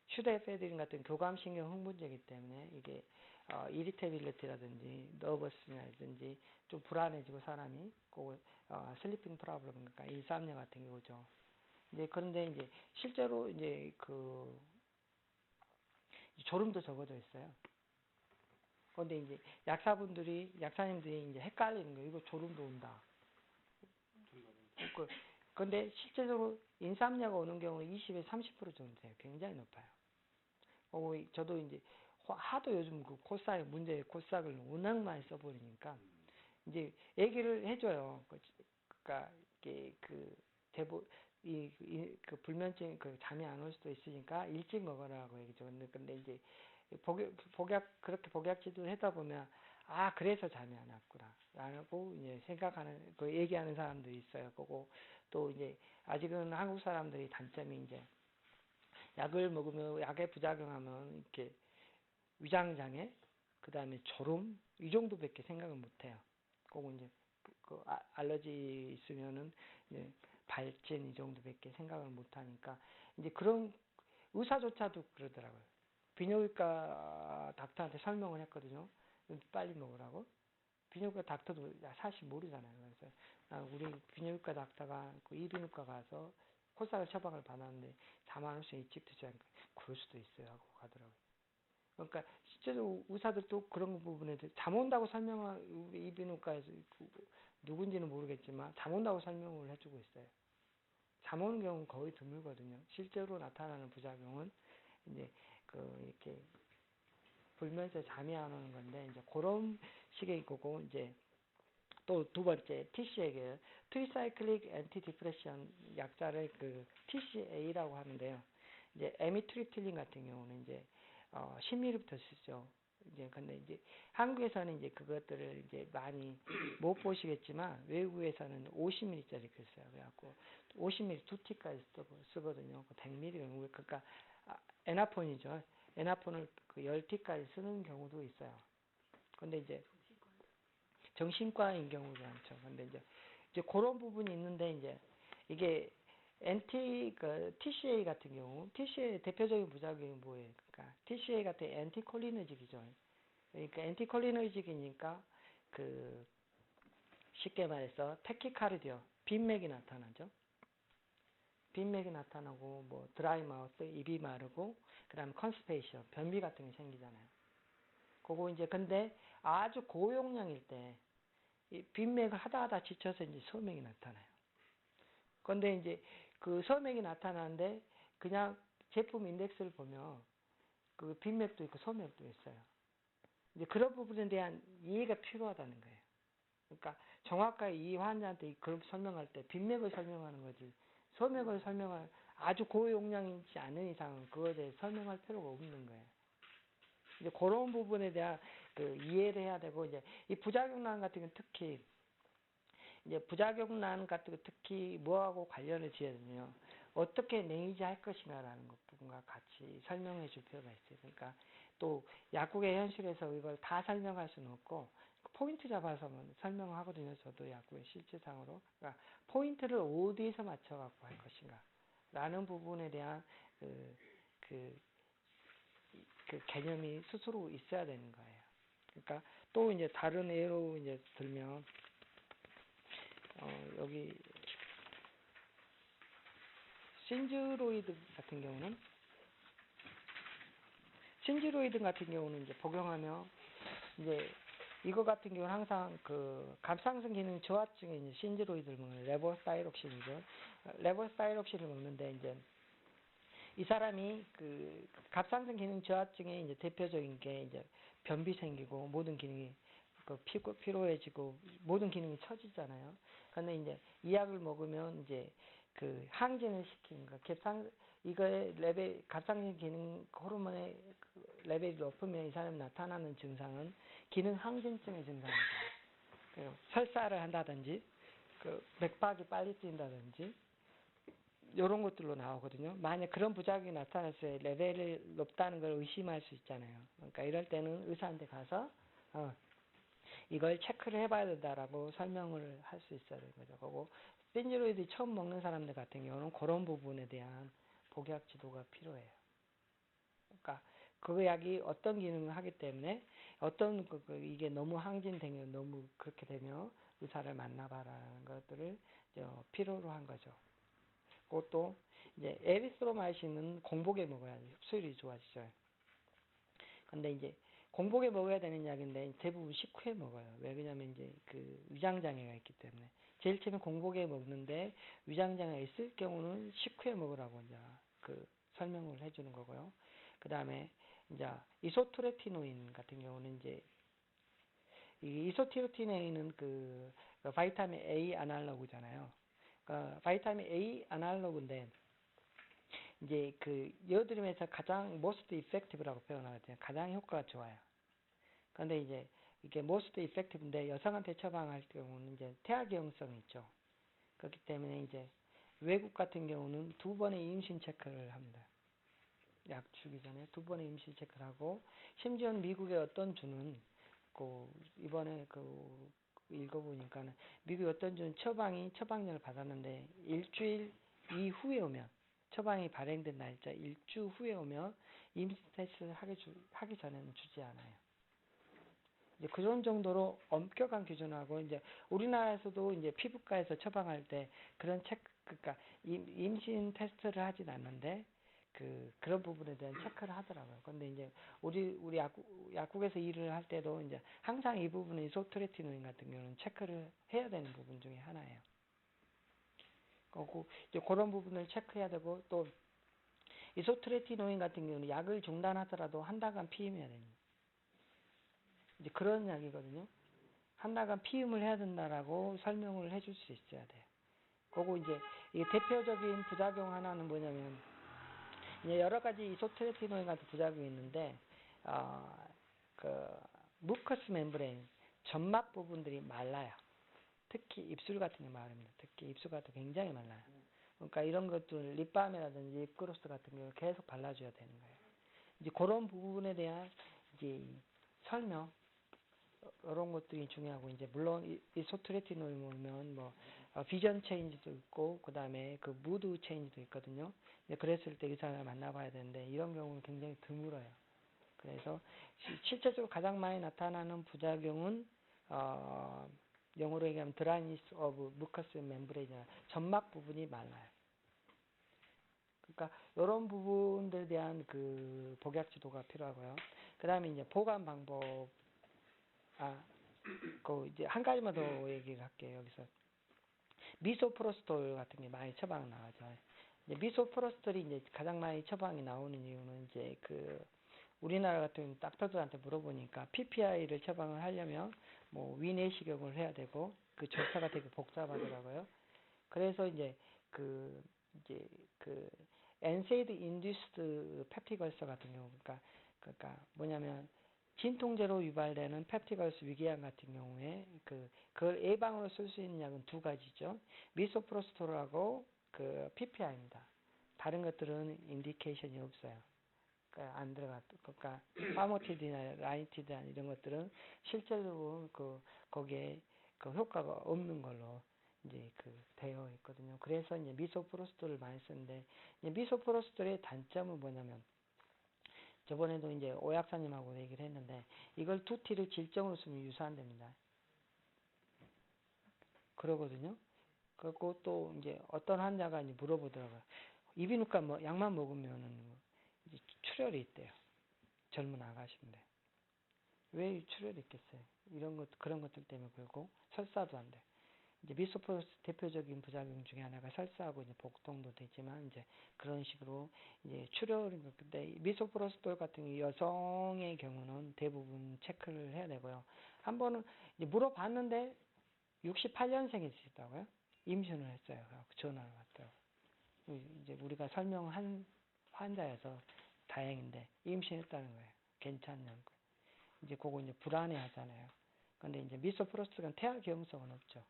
슈도에페드린 같은 교감신경 흥분제이기 때문에 이게 이리테빌리티라든지 너버스라든지 좀 불안해지고 사람이 슬리핑 프로블럼 그러니까 인삼녀 같은 경우죠. 이제 그런데 이제 실제로 이제 그 졸음도 적어져 있어요. 그런데 이제 약사님들이 이제 헷갈리는 거예요. 이거 졸음도 온다. 그런데 실제적으로 인삼녀가 오는 경우는 20에서 30% 정도 돼요. 굉장히 높아요. 저도 이제 하도 요즘 그 문제의 코싹을 워낙 많이 써버리니까 이제 얘기를 해줘요. 그러니까 이게 그 불면증 잠이 안 올 수도 있으니까 일찍 먹으라고 얘기죠. 근데 이제 그렇게 복약 지도를 하다 보면 그래서 잠이 안 왔구나 라고 이제 생각하는 얘기하는 사람들이 있어요. 또 이제 아직은 한국 사람들이 단점이 이제 약을 먹으면 약에 부작용하면 이렇게 위장장애, 그 다음에 졸음 이 정도밖에 생각을 못 해요. 이제 알러지 있으면은 이제 발진 이 정도밖에 생각을 못 하니까 이제 그런 의사조차도 그러더라고요. 비뇨기과 닥터한테 설명을 했거든요. 빨리 먹으라고. 비뇨기과 닥터도 사실 모르잖아요. 그래서 우리 비뇨기과 닥터가 이비인후과 가서 코싹을 처방을 받았는데 잠 안 올 수 일찍 드자니까 그럴 수도 있어요 하고 가더라고요. 그러니까 실제로 의사들도 그런 부분에 대해서 잠 온다고 설명한 이비인후과에서 누군지는 모르겠지만 잠 온다고 설명을 해주고 있어요. 잠 오는 경우는 거의 드물거든요. 실제로 나타나는 부작용은 이제 이렇게 불면서 잠이 안 오는 건데 이제 그런 식의 거고 이제 또 두 번째 TCA가 트리사이클릭 엔티디프레션 약자를 TCA라고 하는데요. 이제 에미트리틸린 같은 경우는 이제 10ml부터 쓰죠. 이제 근데 이제 한국에서는 이제 그것들을 이제 많이 못 보시겠지만 외국에서는 50ml짜리 써요. 그래갖고 50ml 2티까지 쓰거든요. 100ml 그러니까 에나폰이죠. 에나폰을 10티까지 쓰는 경우도 있어요. 근데 이제 정신과인 경우도 많죠. 근데 이제 그런 부분이 있는데 이제 이게 TCA 같은 경우, TCA 대표적인 부작용이 뭐예요? 그러니까 TCA 같은 엔티콜리너직이죠. 그러니까 엔티콜리너직이니까 쉽게 말해서 테키카르디오, 빈맥이 나타나죠. 빈맥이 나타나고 뭐 드라이 마우스, 입이 마르고 그다음에 컨스페이션, 변비 같은 게 생기잖아요. 이제 근데 아주 고용량일 때 이 빈맥을 하다 지쳐서 이제 소맥이 나타나요. 그런데 이제 그 소맥이 나타나는데 그냥 제품 인덱스를 보면 빈맥도 있고 소맥도 있어요. 이제 그런 부분에 대한 이해가 필요하다는 거예요. 그러니까 정확하게 이 환자한테 그런 설명할 때 빈맥을 설명하는 거지 소맥을 설명할 아주 고용량이지 않은 이상은 그거에 대해 설명할 필요가 없는 거예요. 이제 그런 부분에 대한 이해를 해야 되고 이제 이 부작용란 같은 경우 특히 이제 부작용란 같은 거 특히 뭐하고 관련을 지어야 되냐면 어떻게 매니지 할 것이냐라는 부분과 같이 설명해 줄 필요가 있어요. 그러니까 또 약국의 현실에서 이걸 다 설명할 수는 없고 포인트 잡아서 설명하거든요. 저도 약국의 실제상으로. 그러니까 포인트를 어디에서 맞춰갖고 할 것인가 라는 부분에 대한 그 개념이 스스로 있어야 되는 거예요. 그러니까 또 이제 다른 예로 이제 들면 여기 신즈로이드 같은 경우는 이제 복용하며 이제 이거 같은 경우는 항상 그 갑상선 기능 저하증에 이제 신즈로이드를 먹는 레보스타이록신이죠. 레보스타이록신을 먹는데 이제 이 사람이 그 갑상선 기능 저하증의 이제 대표적인 게 이제 변비 생기고 모든 기능이 그 피로해지고 모든 기능이 처지잖아요. 근데 이제 이 약을 먹으면 이제 그 항진을 시키는 거, 이거의 레벨, 갑상선 기능 호르몬의 그 레벨이 높으면 이 사람이 나타나는 증상은 기능 항진증의 증상입니다. 그 설사를 한다든지, 그 맥박이 빨리 뛴다든지, 이런 것들로 나오거든요. 만약 그런 부작용이 나타났을 때 레벨이 높다는 걸 의심할 수 있잖아요. 그러니까 이럴 때는 의사한테 가서 이걸 체크를 해봐야 된다라고 설명을 할 수 있어야 되는 거죠. 그리고 신즈로이드 처음 먹는 사람들 같은 경우는 그런 부분에 대한 복약 지도가 필요해요. 그러니까 그 약이 어떤 기능을 하기 때문에 어떤 이게 너무 항진되면 너무 그렇게 되면 의사를 만나봐라는 것들을 필요로 한 거죠. 그것도 이제 에리스로마이신은 공복에 먹어야지 흡수율이 좋아지죠. 근데 이제 공복에 먹어야 되는 약인데 대부분 식후에 먹어요. 왜 그러냐면 이제 그 위장 장애가 있기 때문에 제일 처음에 공복에 먹는데 위장 장애가 있을 경우는 식후에 먹으라고 이제 그 설명을 해주는 거고요. 그 다음에 이제 이소트레티노인 같은 경우는 이제 이 이소트레티노인은 그 바이타민 A 아날로그잖아요. 그러니까 바이타민 A 아날로그인데 이제 그 여드름에서 가장 most effective라고 표현하거든요. 가장 효과가 좋아요. 그런데 이제 이게 most effective인데 여성한테 처방할 경우는 이제 태아경성이 있죠. 그렇기 때문에 이제 외국 같은 경우는 2번의 임신 체크를 합니다. 약 주기 전에 2번의 임신 체크를 하고 심지어 미국의 어떤 주는 그 이번에 그 읽어보니까는 미국 어떤 주는 처방전을 받았는데 일주일 이후에 오면 처방이 발행된 날짜 일주 후에 오면 임신 테스트를 하기 전에는 주지 않아요. 이제 그런 정도로 엄격한 규정하고 이제 우리나라에서도 이제 피부과에서 처방할 때 그런 그러니까 임신 테스트를 하진 않는데 그런 부분에 대한 체크를 하더라고요. 근데 이제 우리 약국에서 일을 할 때도 이제 항상 이 부분은 이소트레티노인 같은 경우는 체크를 해야 되는 부분 중에 하나예요. 그리고 이제 그런 부분을 체크해야 되고 또 이소트레티노인 같은 경우는 약을 중단하더라도 한 달간 피임해야 됩니다. 이제 그런 약이거든요. 한 달간 피임을 해야 된다라고 설명을 해줄 수 있어야 돼요. 그리고 이제 이 대표적인 부작용 하나는 뭐냐면 이제 여러 가지 이소트레티노인 같은 부작용이 있는데 그 무커스 멤브레인 점막 부분들이 말라요. 특히 입술 같은 게 말입니다. 특히 입술 같은 게 굉장히 말라요. 그러니까 이런 것들 립밤이라든지 립그로스 같은 경우 계속 발라줘야 되는 거예요. 이제 그런 부분에 대한 이제 설명 이런 것들이 중요하고 이제 물론 이소트레티노를 먹으면 뭐 비전 체인지도 있고 그 다음에 그 무드 체인지도 있거든요. 그랬을 때 의사를 만나봐야 되는데 이런 경우는 굉장히 드물어요. 그래서 실제적으로 가장 많이 나타나는 부작용은 영어로 얘기하면 드라이니스 오브 무커스 멤브레인이나 점막 부분이 말라요. 그러니까 이런 부분들에 대한 그 복약 지도가 필요하고요. 그 다음에 이제 보관 방법 이제 한 가지만 더 얘기를 할게요. 여기서 미소프로스톨 같은 게 많이 처방 나가죠. 이제 미소프로스톨이 이제 가장 많이 처방이 나오는 이유는 이제 그 우리나라 같은 닥터들한테 물어보니까 PPI를 처방을 하려면 뭐 위내시경을 해야 되고 그 절차가 되게 복잡하더라고요. 그래서 이제 그 NSAID induced peptic ulcer 같은 경우 그러니까 뭐냐면 진통제로 유발되는 펩틱 얼스 위궤양 같은 경우에 그걸 예방으로 쓸 수 있는 약은 두 가지죠. 미소프로스톨하고 그 PPI입니다. 다른 것들은 인디케이션이 없어요. 그러니까 안 그러니까 파모티드나 라이티드나 이런 것들은 실제로 거기에 그 효과가 없는 걸로 이제 되어 있거든요. 그래서 이제 미소프로스톨을 많이 쓰는데 이제 미소프로스톨의 단점은 뭐냐면 저번에도 이제 오 약사님하고 얘기를 했는데 이걸 2T를 질정으로 쓰면 유사한답니다. 그러거든요. 그리고 또 이제 어떤 환자가 이제 물어보더라고요. 이비인후과 뭐 약만 먹으면은 이제 출혈이 있대요. 젊은 아가씨인데 왜 출혈이 있겠어요? 그런 것들 때문에 그렇고 설사도 안 돼. 이제 미소포로스 대표적인 부작용 중에 하나가 설사하고 이제 복통도 되지만 이제 그런 식으로 이제 출혈인 것. 근데 미소포로스돌 같은 경우 여성의 경우는 대부분 체크를 해야 되고요. 한 번은 이제 물어봤는데 68년생이시다고요? 임신을 했어요. 전화를 왔더라고요. 이제 우리가 설명한 환자여서 다행인데 임신했다는 거예요. 괜찮냐고. 이제 그거 이제 불안해 하잖아요. 근데 이제 미소포로스가 태아 위험성은 없죠.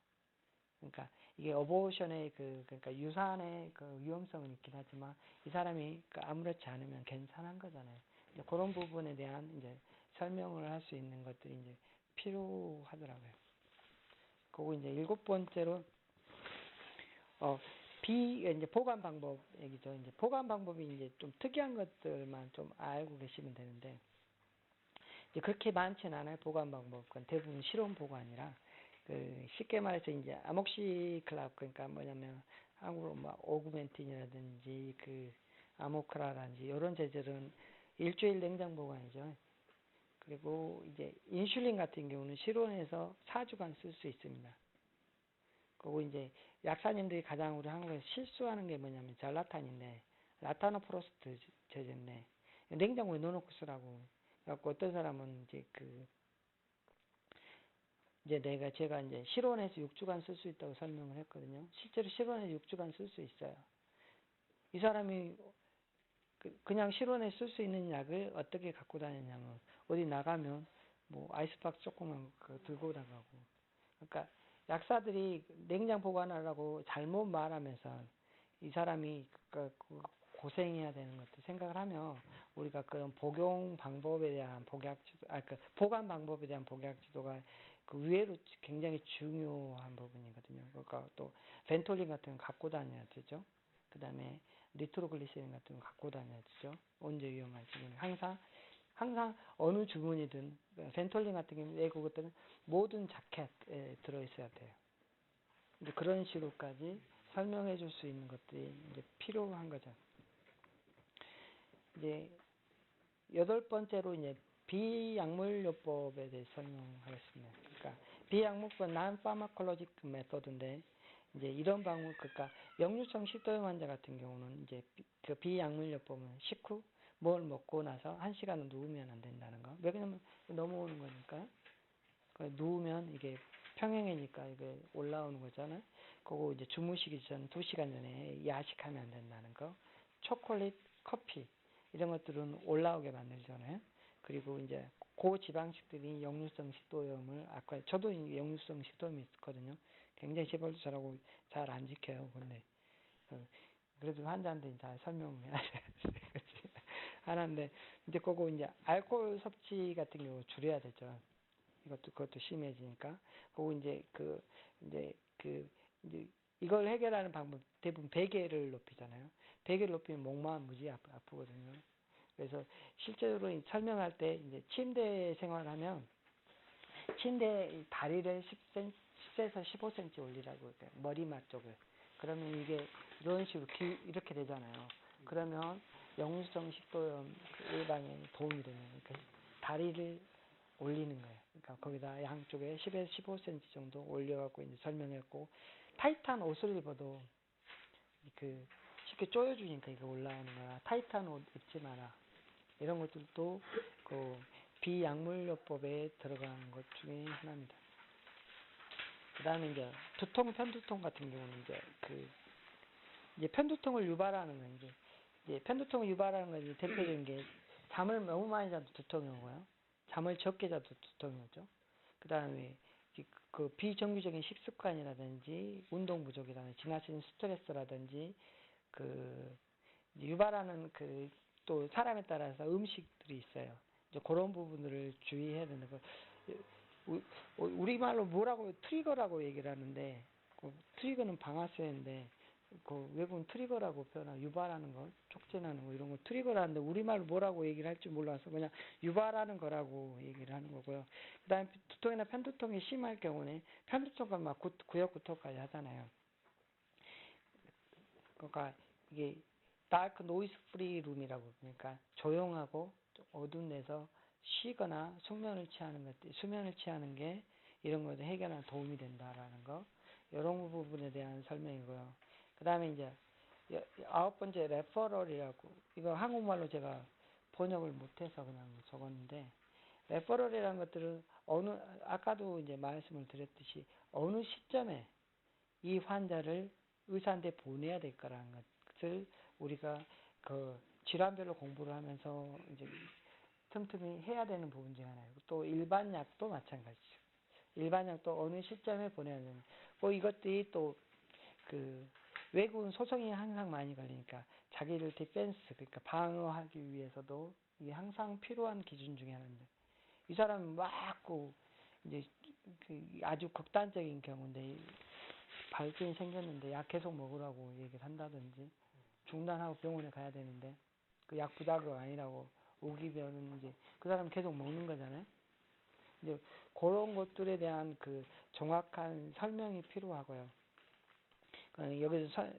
그러니까 이게 어보션의 그러니까 유산의 그 위험성은 있긴 하지만 이 사람이 아무렇지 않으면 괜찮은 거잖아요. 이제 그런 부분에 대한 이제 설명을 할 수 있는 것들이 이제 필요하더라고요. 그리고 이제 7번째로 이제 보관 방법 얘기죠. 이제 보관 방법이 이제 좀 특이한 것들만 좀 알고 계시면 되는데 이제 그렇게 많지는 않아요. 보관 방법. 그건 대부분 실온 보관이라 쉽게 말해서 이제 아목시클랍 그러니까 뭐냐면 한국으로 뭐 오그멘틴이라든지 아모크라라든지 이런 재질은 일주일 냉장 보관이죠. 그리고 이제 인슐린 같은 경우는 실온에서 4주간 쓸 수 있습니다. 그리고 이제 약사님들이 가장 우리 한국에서 실수하는 게 뭐냐면 잘라탄인데 라타노프로스트 재질인데 냉장고에 넣어놓고 쓰라고. 그래갖고 어떤 사람은 이제 제가 이제 실온에서 6주간 쓸 수 있다고 설명을 했거든요. 실제로 실온에서 6주간 쓸 수 있어요. 이 사람이 그냥 실온에 쓸 수 있는 약을 어떻게 갖고 다녔냐면 어디 나가면 뭐 아이스박스 조그만 거 들고 나가고. 그러니까 약사들이 냉장 보관하라고 잘못 말하면서 이 사람이 고생해야 되는 것도 생각을 하면 우리가 그런 복용 방법에 대한 보관 방법에 대한 복약 지도가 의외로 굉장히 중요한 부분이거든요. 그러니까 또 벤톨린 같은 거 갖고 다녀야 되죠. 그 다음에 니트로글리세린 같은 거 갖고 다녀야 되죠. 언제 위험할지는 항상 어느 주문이든 벤톨린 같은 경우는 외국어들은 모든 자켓에 들어있어야 돼요. 이제 그런 식으로까지 설명해 줄 수 있는 것들이 이제 필요한 거죠. 이제 8번째로 이제 비약물요법에 대해 설명하겠습니다. 그러니까 비약물법 non-pharmacologic method인데 이제 이런 방법 그러니까 역류성 식도염 환자 같은 경우는 이제 그 비약물요법은 식후 뭘 먹고 나서 1시간은 누우면 안 된다는 거. 왜냐면 넘어오는 거니까. 누우면 이게 평행이니까 이게 올라오는 거잖아요. 그거 이제 주무시기 전 2시간 전에 야식하면 안 된다는 거. 초콜릿, 커피 이런 것들은 올라오게 만들잖아요. 그리고 이제 고지방식들이 역류성 식도염을 아까 저도 역류성 식도염이 있거든요. 굉장히 재벌도 잘하고 잘 안 지켜요. 근데 그래도 환자한테 잘 설명해야 돼. 하나인데 이제 그거 이제 알코올 섭취 같은 경우 줄여야 되죠. 그것도 심해지니까. 그리고 이제 이제 이걸 해결하는 방법 대부분 베개를 높이잖아요. 베개를 높이면 목만 무지 아프거든요. 그래서 실제로 설명할 때 이제 침대 생활하면 침대 다리를 10에서 15cm 올리라고 해요. 머리맡 쪽을. 그러면 이게 이런 식으로 이렇게 되잖아요. 그러면 역류성 식도염 예방에 도움이 되는 그러니까 다리를 올리는 거예요. 그러니까 거기다 양쪽에 10에서 15cm 정도 올려갖고 이제 설명했고 타이트한 옷을 입어도 쉽게 조여주니까 이거 올라오는 거야. 타이트한 옷 입지 마라. 이런 것들도 비약물요법에 들어가는 것 중에 하나입니다. 그 다음에 이제 두통, 편두통 같은 경우는 이제 편두통을 유발하는 건 이제 편두통을 유발하는 건 대표적인 게 잠을 너무 많이 자도 두통이 오고요. 잠을 적게 자도 두통이 오죠. 그 다음에 비정규적인 식습관이라든지 운동 부족이라든지 지나친 스트레스라든지 유발하는 또 사람에 따라서 음식들이 있어요. 이제 그런 부분들을 주의해야 되는 거. 우리말로 뭐라고 트리거라고 얘기를 하는데 트리거는 방아쇠인데 외국은 트리거라고 표현하고 유발하는 거, 촉진하는 거 이런 거 트리거라는데 우리말로 뭐라고 얘기를 할지 몰라서 그냥 유발하는 거라고 얘기를 하는 거고요. 그다음에 두통이나 편두통이 심할 경우는 편두통과 막 구역구토까지 하잖아요. 그러니까 이게 다크 노이즈 프리 룸이라고 그러니까 조용하고 좀 어두운 데서 쉬거나 수면을 취하는 게 이런 것도 해결하는 도움이 된다라는 거 이런 부분에 대한 설명이고요. 그 다음에 이제 9번째 레퍼럴이라고 이거 한국말로 제가 번역을 못해서 그냥 적었는데 레퍼럴이라는 것들은 아까도 이제 말씀을 드렸듯이 어느 시점에 이 환자를 의사한테 보내야 될 거라는 것을 우리가 그 질환별로 공부를 하면서 이제 틈틈이 해야 되는 부분 중 하나예요. 또 일반 약도 마찬가지죠. 일반 약도 어느 시점에 보내야 되는. 이것들이 또 그 외국은 소송이 항상 많이 걸리니까 자기를 디펜스 그러니까 방어하기 위해서도 이게 항상 필요한 기준 중에 하나인데 이 사람은 막고 이제 그 아주 극단적인 경우인데 발진이 생겼는데 약 계속 먹으라고 얘기를 한다든지 중단하고 병원에 가야 되는데 그 약 부작용 아니라고 오기면은 이제 그 사람 계속 먹는 거잖아요. 이제 그런 것들에 대한 그 정확한 설명이 필요하고요. 여기서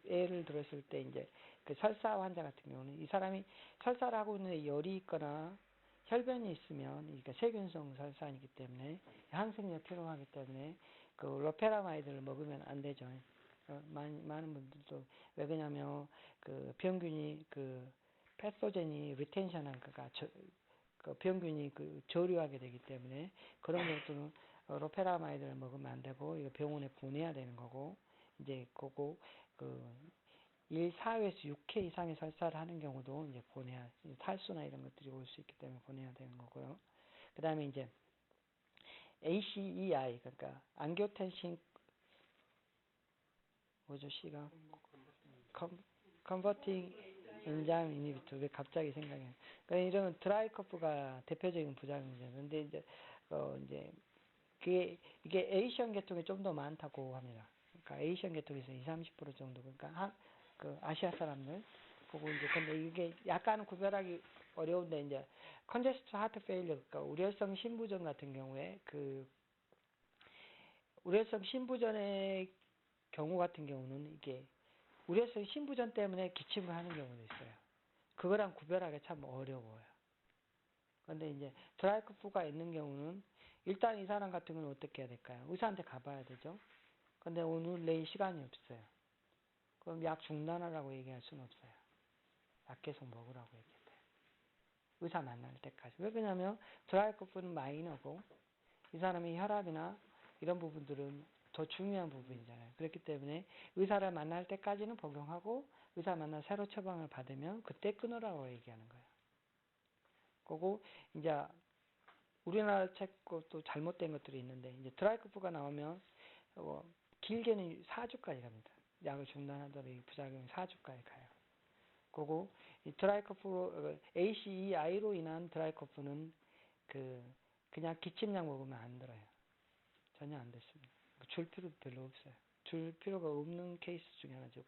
예를 들었을 때 이제 그 설사 환자 같은 경우는 이 사람이 설사를 하고 있는데 열이 있거나 혈변이 있으면 그러니까 세균성 설사이기 때문에 항생제가 필요하기 때문에 그 로페라마이드를 먹으면 안 되죠. 많은 분들도 왜 그러냐면 그 병균이 그 패소젠이 리텐션한 그 병균이 그 저류하게 되기 때문에 그런 것들은 로페라마이드를 먹으면 안 되고 이거 병원에 보내야 되는 거고 이제 그거 그 1, 4회에서 6회 이상의 설사를 하는 경우도 이제 탈수나 이런 것들이 올 수 있기 때문에 보내야 되는 거고요. 그 다음에 이제 ACEI 그러니까 안기오텐신 뭐죠 C가 컨버팅 엔자임 이니비터 왜 갑자기 생각이 나. 그러니까 이런 드라이 커프가 대표적인 부작용이죠. 근데 이제 이게 에이시안 계통이 좀 더 많다고 합니다. 그러니까 에이시안 계통에서 20-30% 정도 그러니까 그 아시아 사람들 보고 이제 근데 이게 약간 구별하기 어려운데 이제 컨제스트 하트 페일러 그러니까 우려성 심부전 같은 경우에 그 우려성 심부전의 경우 같은 경우는 이게 우려성 심부전 때문에 기침을 하는 경우도 있어요. 그거랑 구별하기 참 어려워요. 그런데 이제 드라이커프가 있는 경우는 일단 이 사람 같은 경우는 어떻게 해야 될까요? 의사한테 가봐야 되죠. 근데 오늘 내일 시간이 없어요. 그럼 약 중단하라고 얘기할 수는 없어요. 약 계속 먹으라고 얘기해요. 의사 만날 때까지. 왜 그러냐면 드라이커프는 마이너고 이 사람이 혈압이나 이런 부분들은 더 중요한 부분이잖아요. 그렇기 때문에 의사를 만날 때까지는 복용하고 의사 만나 새로 처방을 받으면 그때 끊으라고 얘기하는 거예요. 그리고 이제 우리나라 책도 잘못된 것들이 있는데 이제 드라이커프가 나오면 길게는 4주까지 갑니다. 약을 중단하더라도 이 부작용이 4주까지 가요. 그리고 이 드라이커프 ACEI로 인한 드라이커프는 그냥 기침약 먹으면 안 들어요. 전혀 안 됐습니다. 줄 필요도 별로 없어요. 줄 필요가 없는 케이스 중에 하나죠.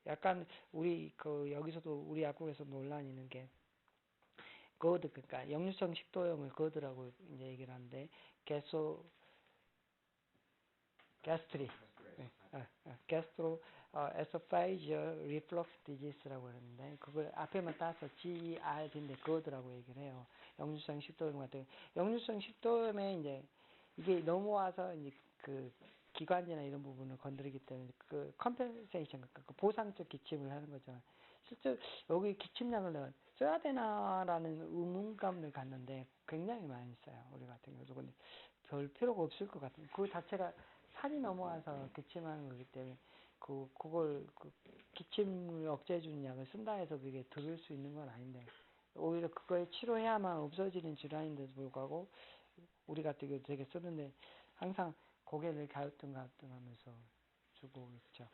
약간 여기서도 우리 약국에서 논란이 있는 게 거드 그러니까 역류성 식도염을 거드라고 이제 얘기를 하는데 게스트로 에소파이지얼 리플럭스 디지스라고 하는데 그걸 앞에만 따서 GERD인데 거드라고 얘기를 해요. 역류성 식도염 같은 역류성 식도염에 이제 이게 넘어와서 이제 그 기관지나 이런 부분을 건드리기 때문에 그 컴펜세이션 그 보상적 기침을 하는 거죠. 실제 여기 기침약을 써야 되나라는 의문감을 갖는데 굉장히 많이 써요. 우리 같은 경우도 근데 별 필요가 없을 것 같아요. 그 자체가 산이 넘어와서 기침하는 거기 때문에 그걸 기침을 억제해주는 약을 쓴다 해서 그게 들을 수 있는 건 아닌데 오히려 그거에 치료해야만 없어지는 질환인데도 불구하고 우리 같은 경우 되게 쓰는데 항상 고개를 갸우뚱갸우뚱하면서 주고 있죠.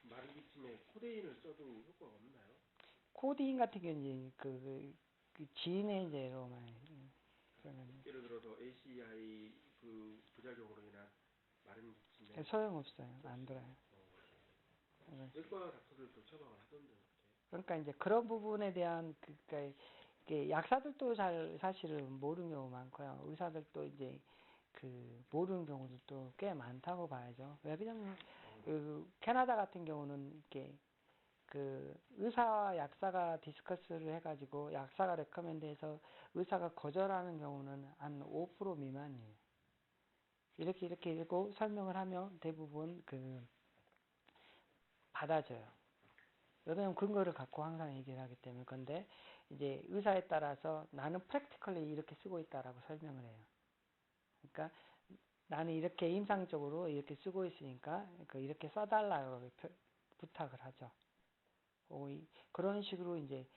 마른 기침에 코데인을 써도 효과가 없나요? 코디인 같은 경우는 그 진해제로만 예를 들어서 ACI 그 부작용으로 인한 마른 기침에 소용없어요. 안 들어요. 내과 닥터들도 처방을 하던데 그러니까 이제 그런 부분에 대한 그러니까 이게 약사들도 잘 사실은 모르는 경우 많고요. 의사들도 이제 모르는 경우도 꽤 많다고 봐야죠. 왜 그러냐면 캐나다 같은 경우는 이렇게 그 의사와 약사가 디스커스를 해가지고 약사가 레커멘드해서 의사가 거절하는 경우는 한 5% 미만이에요. 이렇게 읽고 설명을 하면 대부분 받아줘요. 왜냐면 근거를 갖고 항상 얘기를 하기 때문에. 근데 이제 의사에 따라서 나는 프랙티컬리 이렇게 쓰고 있다라고 설명을 해요. 그러니까 나는 이렇게 임상적으로 이렇게 쓰고 있으니까 이렇게 써달라고 부탁을 하죠. 그런 식으로 이제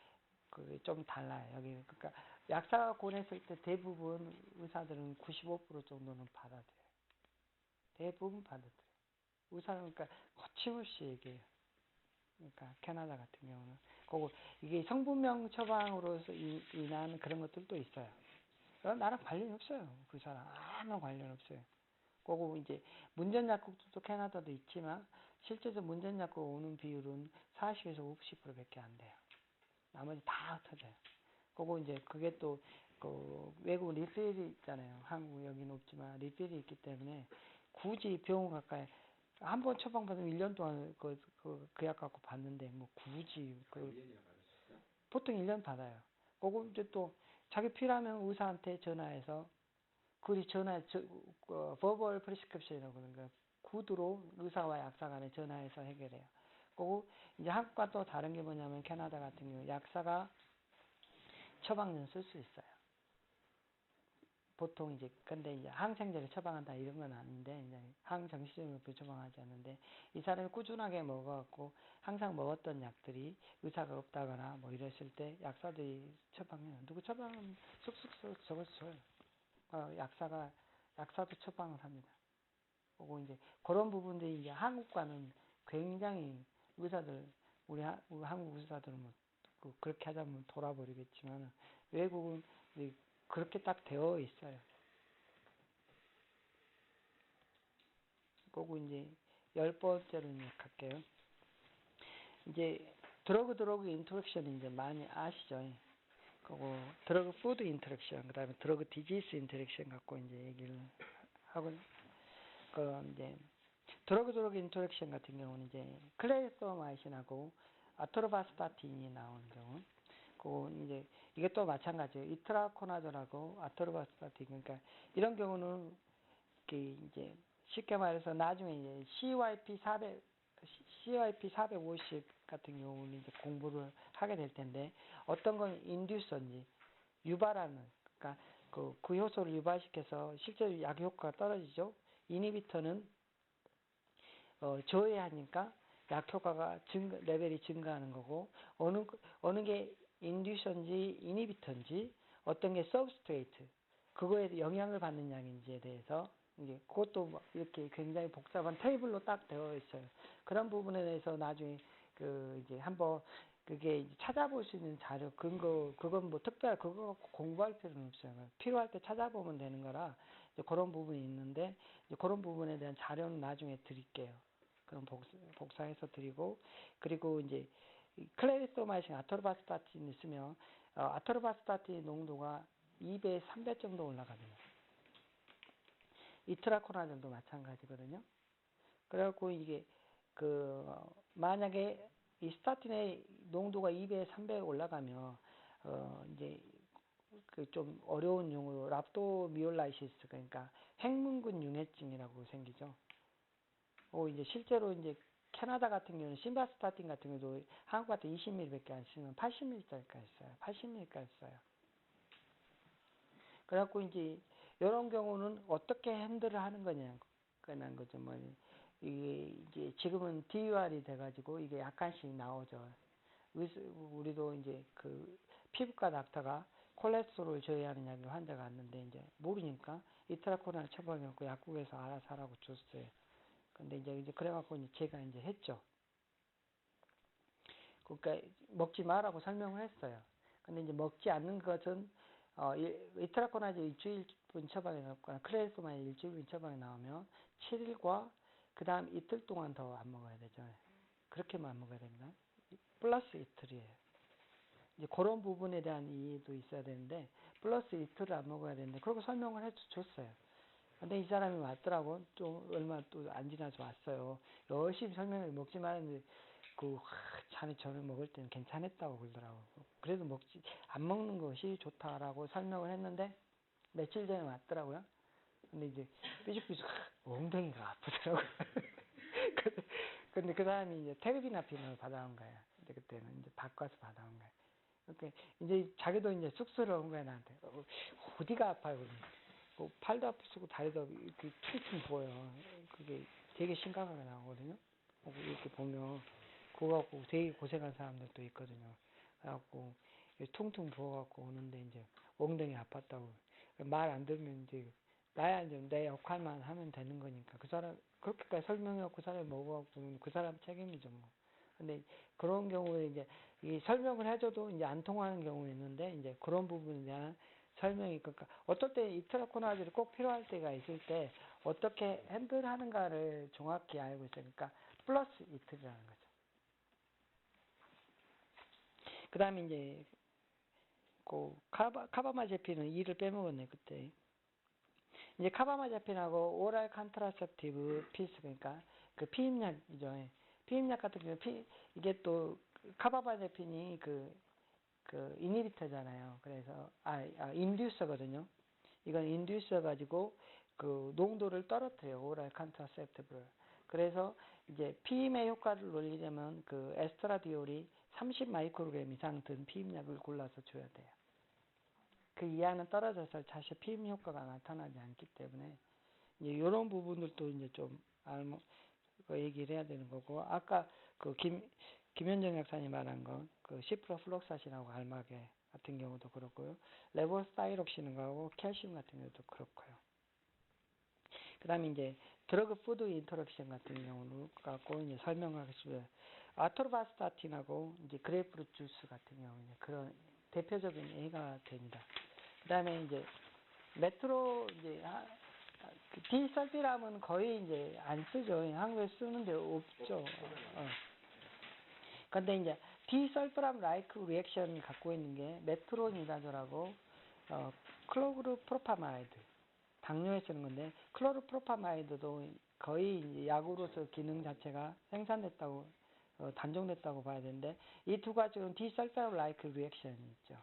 좀 달라요. 여기 그러니까 약사가 권했을 때 대부분 의사들은 95% 정도는 받아들여요. 대부분 받아들여요. 의사는 그러니까 거침없이 얘기해요. 그러니까 캐나다 같은 경우는 이게 성분명 처방으로서 인한 그런 것들도 있어요. 나랑 관련이 없어요. 그 사람 아무 관련 없어요. 그리고 이제 문전 약국도 캐나다도 있지만 실제로 문전 약국 오는 비율은 40에서 50%밖에 안 돼요. 나머지 다 흩어져요. 그리고 이제 그게 또 외국 리필이 있잖아요. 한국 여기는 없지만 리필이 있기 때문에 굳이 병원 가까이 한 번 처방받으면 1년 동안 그 약 갖고 받는데 뭐 굳이 보통 1년 받아요. 그리고 이제 또 자기 필요하면 의사한테 전화해서 버벌 프리스크립션이라고 그러는 구두로 의사와 약사 간에 전화해서 해결해요. 그리고 이제 한국과 또 다른 게 뭐냐면 캐나다 같은 경우 약사가 처방전 쓸 수 있어요. 보통 근데 이제 항생제를 처방한다 이런 건 아닌데, 이제 항정신을 처방하지 않는데, 이 사람이 꾸준하게 먹어갖고 약상 먹었던 약들이 의사가 없다거나 뭐 이랬을 때 약사들이 처방해요. 누구 처방은 쑥쑥 적어줘요. 약사도 처방을 합니다. 그리고 이제 그런 부분들이 이제 한국과는 굉장히 우리 한국 의사들은 뭐 그렇게 하자면 돌아버리겠지만 외국은 그렇게 딱 되어 있어요. 그리고 이제 10번째로 갈게요. 이제 드러그 인터랙션 이제 많이 아시죠? 그리고 드러그 푸드 인터랙션, 그 다음에 드러그 디지스 인터랙션 갖고 이제 얘기를 하고, 이제 드러그 인터랙션 같은 경우는 이제 클레리토마이신하고 아토르바스타틴이 나오는 경우, 이제 이게 또 마찬가지예요. 이트라코나졸하고 아토르바스타틴, 그러니까 이런 경우는 이제 쉽게 말해서 나중에 이제 CYP450 같은 경우는 이제 공부를 하게 될 텐데, 어떤 건 인듀서인지 유발하는, 그러니까 그 효소를 유발시켜서 실제로 약 효과가 떨어지죠. 이니비터는 저해하니까 약 효과가 레벨이 증가하는 거고, 어느 게 인듀서인지 이니비터인지 어떤 게 서브스트레이트, 그거에 영향을 받는 약인지에 대해서 이제 그것도 이렇게 굉장히 복잡한 테이블로 딱 되어 있어요. 그런 부분에 대해서 나중에 이제 한번 그게 찾아볼 수 있는 자료, 근거, 그건 뭐 특별히 그거 갖고 공부할 필요는 없어요. 필요할 때 찾아보면 되는 거라 이제 그런 부분이 있는데, 이제 그런 부분에 대한 자료는 나중에 드릴게요. 그럼 복사해서 드리고, 그리고 이제 클레리토마이신, 아토르바스타틴 있으면 아토르바스타틴 농도가 2배, 3배 정도 올라갑니다. 이트라코나졸도 마찬가지거든요. 그래갖고 이게 만약에 이 스타틴의 농도가 2배, 3배 올라가면 이제 좀 어려운 용어로 랍도미올라이시스, 그러니까 핵문근 융해증이라고 생기죠. 이제 실제로 이제 캐나다 같은 경우는 심바스타틴 같은 경우도 한국 같은 20ml밖에 안 쓰면 80ml까지 써요. 80ml까지 써요. 그래갖고 이제 이런 경우는 어떻게 핸들을 하는 거냐, 그런 거죠. 이게 이제 지금은 DUR이 돼가지고 이게 약간씩 나오죠. 우리도 이제 피부과 닥터가 콜레스테롤을 저해하는 약을 환자가 왔는데 이제 모르니까 이트라코나를 처방해갖고 약국에서 알아서 하라고 줬어요. 근데 이제 그래갖고 이제 제가 이제 했죠. 그러니까 먹지 마라고 설명을 했어요. 근데 이제 먹지 않는 것은 이트라코나즈 일주일분 처방에 나왔거나 클레리토마이 일주일분 처방에 나오면 7일과 그 다음 이틀 동안 더 안 먹어야 되죠. 그렇게만 안 먹어야 됩니다. 플러스 이틀이에요. 이제 그런 부분에 대한 이해도 있어야 되는데, 플러스 이틀을 안 먹어야 되는데, 그렇게 설명을 해줬어요. 근데 이 사람이 왔더라고. 좀 얼마 또 안 지나서 왔어요. 열심히 설명을 먹지 말았는데 자네 저를 먹을 때는 괜찮았다고 그러더라고. 그래도 안 먹는 것이 좋다라고 설명을 했는데 며칠 전에 왔더라고요. 근데 이제 삐죽삐죽 엉덩이가 아프더라고요. 근데 그 사람이 이제 테르비나핀을 받아온 거예요. 근데 그때는 이제 바꿔서 받아온 거예요. 그러니까 이제 자기도 이제 쑥스러운 거야 나한테. 어디가 아파요? 팔도 아프고 다리도 이렇게 퉁퉁 부어요. 그게 되게 심각하게 나오거든요. 이렇게 보면 그거 갖고 되게 고생한 사람들도 있거든요. 그래갖고 퉁퉁 부어갖고 오는데 이제 엉덩이 아팠다고 말 안 들으면 이제 나야 이제 내 역할만 하면 되는 거니까 그 사람 그렇게까지 설명해갖고 그 사람이 먹어갖고 그 사람 책임이죠 뭐. 근데 그런 경우에 이제 이 설명을 해줘도 이제 안 통하는 경우 있는데 이제 그런 부분에 대한 설명이 그러니까 어떨 때 이트라코나즈를 꼭 필요할 때가 있을 때 어떻게 핸들하는가를 정확히 알고 있어요. 그러니까 플러스 이트라는 거죠. 그 다음에 이제 그 카바마제핀은 2를 빼먹었네 그때. 이제 카바마제핀하고 오랄 컨트라셉티브 필스 그러니까 그 피임약이죠. 피임약 같은 경우 이게 또 카바마제핀이 그 이니비터잖아요. 그래서 인듀서거든요. 이건 인듀서 가지고 그 농도를 떨어뜨려요. 오랄 컨트라셉티브를. 그래서 이제 피임의 효과를 올리려면 그 에스트라디올이 30 마이크로그램 이상 든 피임약을 골라서 줘야 돼요. 그 이하는 떨어져서 사실 피임 효과가 나타나지 않기 때문에 이제 이런 부분들도 이제 좀 얘기를 해야 되는 거고 아까 그 김현정 약사님 말한 거 그 시프로플록사신하고 알마게 같은 경우도 그렇고요. 레보스타이록신하고 캘슘 같은 경우도 그렇고요. 그다음에 이제 드러그 푸드 인터랙션 같은 경우를 갖고 이제 설명하겠습니다. 아토르바스타틴하고 이제 그레이프루트 주스 같은 경우 이제 그런 대표적인 예가 됩니다. 그다음에 이제 메트로 이제 디설피람은 거의 이제 안 쓰죠. 한국에 쓰는데 없죠. 근데 이제 디설프람 라이크 리액션을 갖고 있는 게 메트로니다졸하고 클로르프로파마이드 당뇨에 쓰는 건데 클로르프로파마이드도 거의 이제 약으로서 기능 자체가 생산됐다고 단종됐다고 봐야 되는데 이 두 가지는 디설프람 라이크 리액션이 있죠.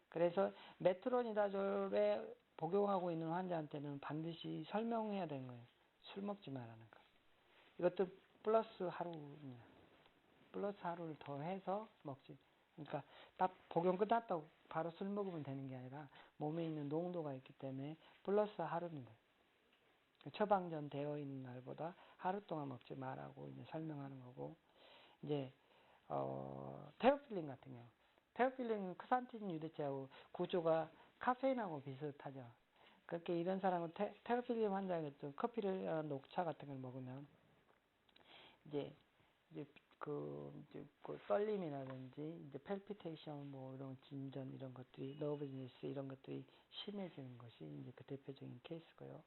그래서 메트로니다졸에 복용하고 있는 환자한테는 반드시 설명해야 되는 거예요. 술 먹지 말라는 거. 이것도 플러스 하루를 더 해서 먹지. 그러니까 딱 복용 끝났다고 바로 술 먹으면 되는 게 아니라 몸에 있는 농도가 있기 때문에 플러스 하루입니다. 처방전 되어 있는 날보다 하루 동안 먹지 말라고 이제 설명하는 거고 이제 테오필린 같은 경우 테오필린은 크산틴 유대체하고 구조가 카페인하고 비슷하죠. 그렇게 이런 사람은 테오필린 환자가 커피를 녹차 같은 걸 먹으면 이제 그 떨림이라든지 이제 펠피테이션 뭐 이런 진전 이런 것들이 너브니스 이런 것들이 심해지는 것이 이제 그 대표적인 케이스고요.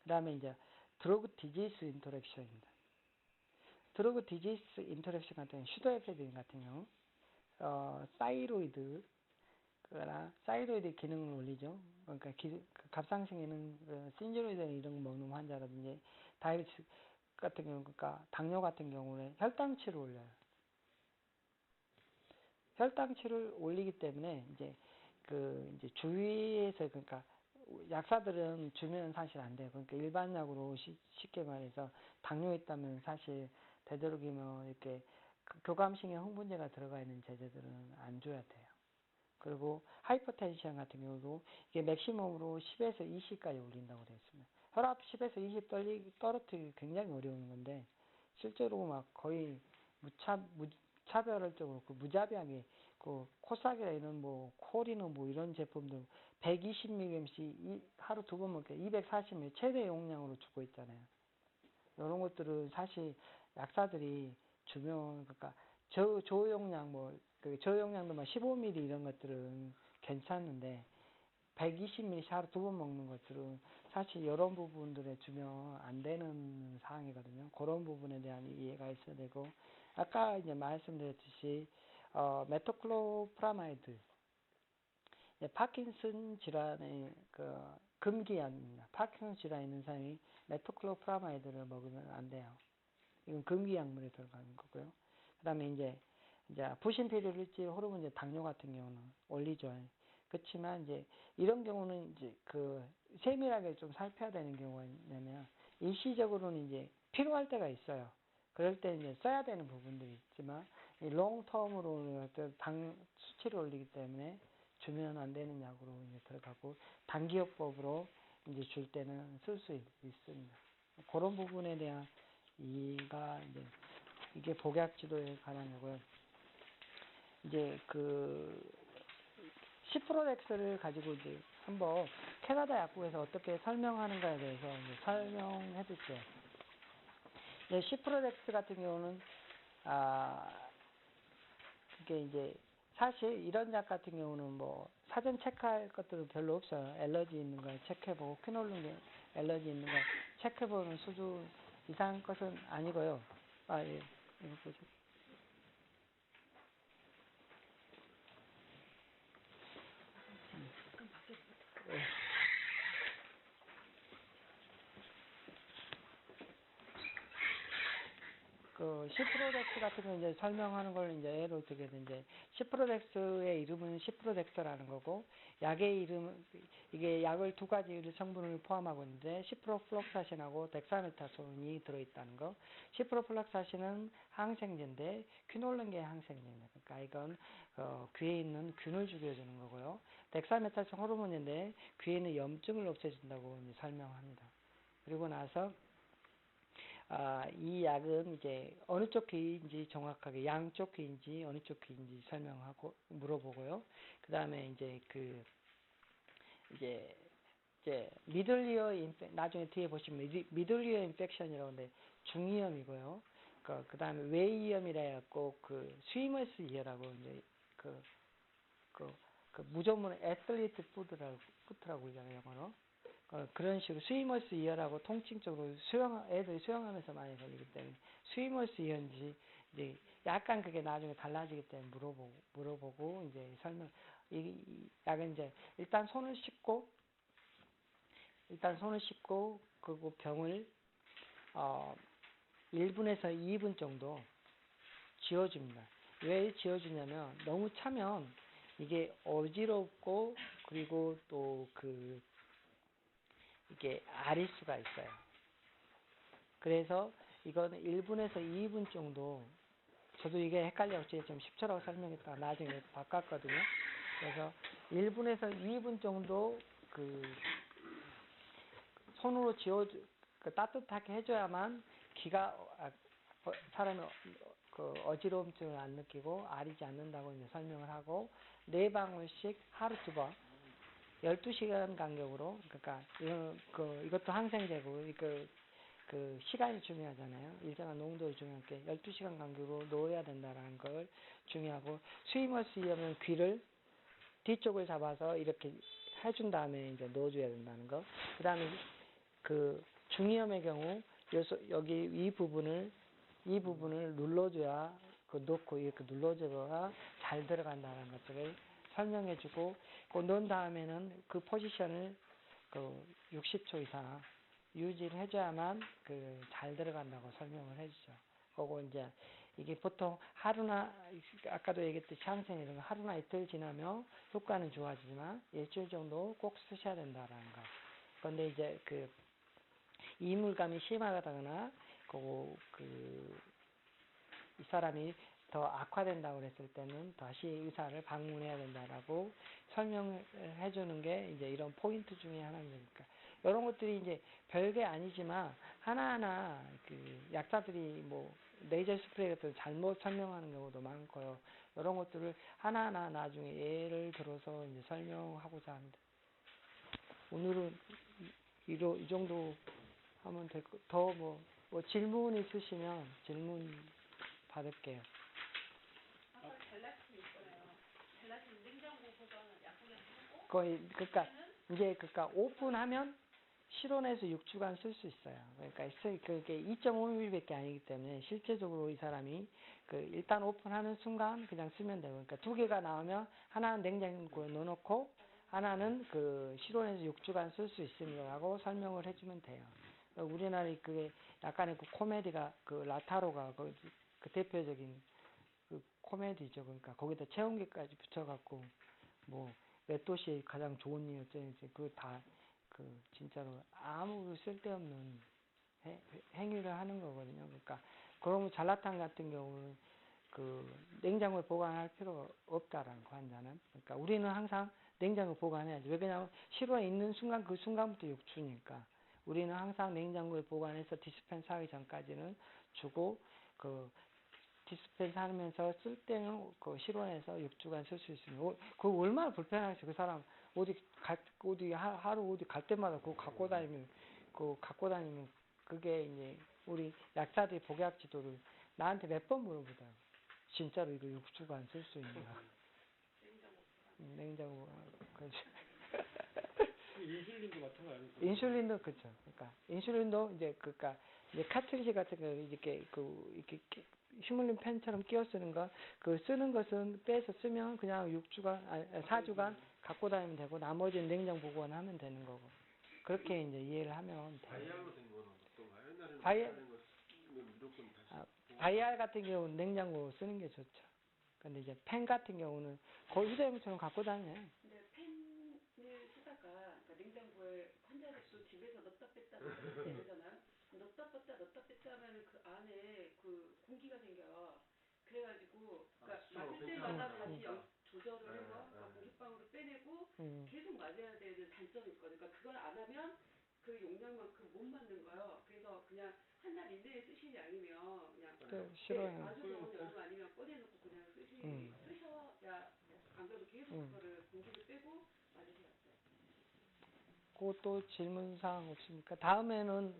그다음에 이제 드러그 디지스 인터랙션입니다. 드러그 디지스 인터랙션 같은 경우 슈도에페딘 같은 경우 사이로이드 기능을 올리죠. 그러니까 갑상선 기능, 신지로이드 이런 거 먹는 환자라든지 다이어트 같은 경우, 그러니까 당뇨 같은 경우는 혈당치를 올려요. 혈당치를 올리기 때문에 이제 이제 주위에서 그러니까 약사들은 주면 사실 안 돼요. 그러니까 일반 약으로 쉽게 말해서 당뇨 있다면 사실 되도록이면 이렇게 교감신경 흥분제가 들어가 있는 제제들은 안 줘야 돼요. 그리고 하이퍼텐션 같은 경우도 이게 맥시멈으로 10에서 20까지 올린다고 되어 있습니다. 혈압 10에서 20 떨어뜨리기 굉장히 어려운 건데 실제로 막 거의 무차별적으로 무자비하게 코사기나 이런 뭐 코리는 뭐 이런 제품들 120mg씩 하루 2번 먹게 240mg 최대 용량으로 주고 있잖아요. 이런 것들은 사실 약사들이 주면 그러니까 저용량 저용량도 막 15mg 이런 것들은 괜찮은데 120mg 하루 2번 먹는 것들은 사실 이런 부분들에 주면 안 되는 사항이거든요. 그런 부분에 대한 이해가 있어야 되고 아까 이제 말씀드렸듯이 메토클로프라마이드 파킨슨 질환의 금기약입니다. 파킨슨 질환 있는 사람이 메토클로프라마이드를 먹으면 안 돼요. 이건 금기약물에 들어가는 거고요. 그다음에 이제 부신피릴일지 호르몬 이제 당뇨 같은 경우는 올리죠. 그렇지만 이제 이런 경우는 이제 그 세밀하게 좀 살펴야 되는 경우가 있냐면 일시적으로는 이제 필요할 때가 있어요. 그럴 때 이제 써야 되는 부분들이 있지만 이 롱텀으로 당 수치를 올리기 때문에 주면 안 되는 약으로 이제 들어가고 단기요법으로 이제 줄 때는 쓸 수 있습니다. 그런 부분에 대한 이게 복약 지도에 관한 거고요. 이제 그 시프로덱스를 가지고 이제 한번 캐나다 약국에서 어떻게 설명하는가에 대해서 이제 설명해 드릴게요. 시프로덱스 같은 경우는 그게 이제 사실 이런 약 같은 경우는 뭐 사전 체크할 것들은 별로 없어요. 알러지 있는 거 체크해보고 퀴놀린 알러지 있는 거 체크해보는 수준 이상 것은 아니고요. 예. 이거 보죠. 예. 그 시프로덱스 같은 거 이제 설명하는 걸 이제 예로 들게 되는데 시프로덱스의 이름은 시프로덱스라는 거고 약의 이름은 이게 약을 두 가지 성분을 포함하고 있는데 시프로플록사신하고 덱사메타손이 들어있다는 거. 시프로플록사신은 항생제인데 퀴놀린계 항생제입니다. 그러니까 이건 귀에 있는 균을 죽여주는 거고요. 덱사메타손 호르몬인데 귀에 있는 염증을 없애준다고 이제 설명합니다. 그리고 나서 이 약은 이제 어느 쪽 귀인지 정확하게 양쪽 귀인지 어느 쪽 귀인지 설명하고 물어보고요. 그 다음에 이제 이제 미들리어 나중에 뒤에 보시면 미들리어 인펙션이라고 하는데 중이염이고요. 그 다음에 외이염이라 해갖고 스위머스 이어라고 이제 무조건 애틀리트 푸드라고 그러잖아요, 영어로. 그런 식으로 스위머스 이어라고 통칭적으로 애들이 수영하면서 많이 걸리기 때문에 스위머스 이어인지 이제 약간 그게 나중에 달라지기 때문에 물어보고 이제 이 약은 이제 일단 손을 씻고 그리고 병을 1분에서 2분 정도 지워줍니다. 왜 지워주냐면 너무 차면 이게 어지럽고 그리고 또 이게 아릴 수가 있어요. 그래서 이거는 1분에서 2분 정도 저도 이게 헷갈려서 좀 10초라고 설명했다가 나중에 바꿨거든요. 그래서 1분에서 2분 정도 손으로 따뜻하게 해줘야만 사람이 어지러움증을 안 느끼고 아리지 않는다고 이제 설명을 하고 4방울씩 하루 2번 12시간 간격으로 그러니까 이것도 항생제고 시간이 중요하잖아요. 일정한 농도가 중요한게 12시간 간격으로 놓아야 된다는 걸 중요하고 스위머스 이어면 귀를 뒤쪽을 잡아서 이렇게 해준 다음에 이제 넣어줘야 된다는 거. 그 다음에 중이염의 경우 여기 이 부분을 눌러줘야 놓고 이렇게 눌러줘야 잘 들어간다는 것들을 설명해주고 넣은 다음에는 그 포지션을 60초 이상 유지를 해줘야만 잘 들어간다고 설명을 해주죠. 그리고 이제 이게 보통 아까도 얘기했듯이 항생 이런 거 하루나 이틀 지나면 효과는 좋아지지만 일주일 정도 꼭 쓰셔야 된다라는 거. 그런데 이제 이물감이 심하다거나 이 사람이 더 악화된다고 그랬을 때는 다시 의사를 방문해야 된다라고 설명을 해주는 게 이제 이런 포인트 중에 하나입니다. 이런 것들이 이제 별게 아니지만 하나하나 약사들이 레이저 스프레이 같은 잘못 설명하는 경우도 많고요. 이런 것들을 하나하나 나중에 예를 들어서 이제 설명하고자 합니다. 오늘은 이 정도 하면 될 거. 더 질문 있으시면 질문 받을게요. 아까 젤라틴 있잖아요. 젤라틴 냉장고 보관 약국에서 쓰고 거의 그러니까 오픈하면 실온에서 6주간 쓸 수 있어요. 그러니까 그게 2.5mm밖에 아니기 때문에 실제적으로 이 사람이 일단 오픈하는 순간 그냥 쓰면 되고, 그러니까 2개가 나오면 하나는 냉장고에 넣어놓고 하나는 실온에서 6주간 쓸 수 있습니다라고 설명을 해주면 돼요. 우리나라에 그게 약간의 코미디가 라타로가 그 대표적인 코미디죠. 그러니까 거기다 체온계까지 붙여갖고 뭐 몇 도시에 가장 좋은 일 어쩌는지 그거 다 그 진짜로 아무 쓸데없는 행위를 하는 거거든요. 그러니까 그럼 잘라탄 같은 경우는 그 냉장고에 보관할 필요가 없다라는 거 환자는. 그러니까 우리는 항상 냉장고 보관해야지. 왜냐하면 실온에 있는 순간 그 순간부터 육주니까 우리는 항상 냉장고에 보관해서 디스펜스 하기 전까지는 주고 그 디스펜스 하면서 쓸 때는 그 실온에서 6주간 쓸 수 있으면 그거 얼마나 불편하겠어. 그 사람 어디 하루 어디 갈 때마다 그거 갖고 다니면 그게 이제 우리 약사들이 복약 지도를 나한테 몇 번 물어보더라고. 진짜로 이거 6주간 쓸 수 있냐. 냉장고. 그렇죠. 인슐린도 마찬가지 아니에요? 인슐린도 그렇죠. 그러니까 인슐린도 이제 이제 카트리지 같은 거 이렇게 이렇게 휴물린 펜처럼 끼워 쓰는 거, 그 쓰는 것은 빼서 쓰면 그냥 4주간 갖고 다니면 되고 나머지는 냉장 보관하면 되는 거고. 그렇게 이제 이해를 하면 돼요. 바이알로 된 거는 어떤가요? 옛날에는 바이알- 바이알로 쓰면 무조건 다시 바이알 같은 경우는 냉장고 쓰는 게 좋죠. 근데 이제 펜 같은 경우는 거의 휴대용처럼 갖고 다녀요. 근데 펜을 쓰다가 그러니까 냉장고에 환자들도 집에서 넣었다 뺐다 되잖아요. 넣었다 뺐다 하면은 그 안에 그 공기가 생겨요. 그래가지고 그러니까 맞을 때마다 다시 조절을 해서 그러니까 공기방으로 빼내고 계속 맞아야 되는 단점이 있거든요. 그러니까 그걸 안 하면 그 용량만큼 못 맞는 거예요. 그래서 그냥 한 달 이내에 쓰시지 아니면 그냥 싫어요. 아주 더운 여름 아니면 꺼내놓고 그냥 쓰셔야 안 그래도 계속 그거를 공기를 빼고 맞으셔야 돼요. 그것도 질문사항 없습니까? 다음에는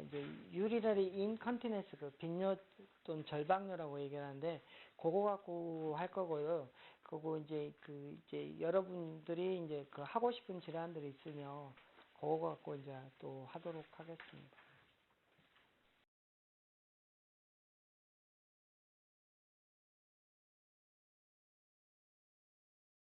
이제 유리너리 인컨티넨스 빈뇨 또는 절박뇨라고 얘기하는데 그거 갖고 할 거고요. 그거 이제 이제 여러분들이 이제 하고 싶은 질환들이 있으면 그거 갖고 이제 또 하도록 하겠습니다.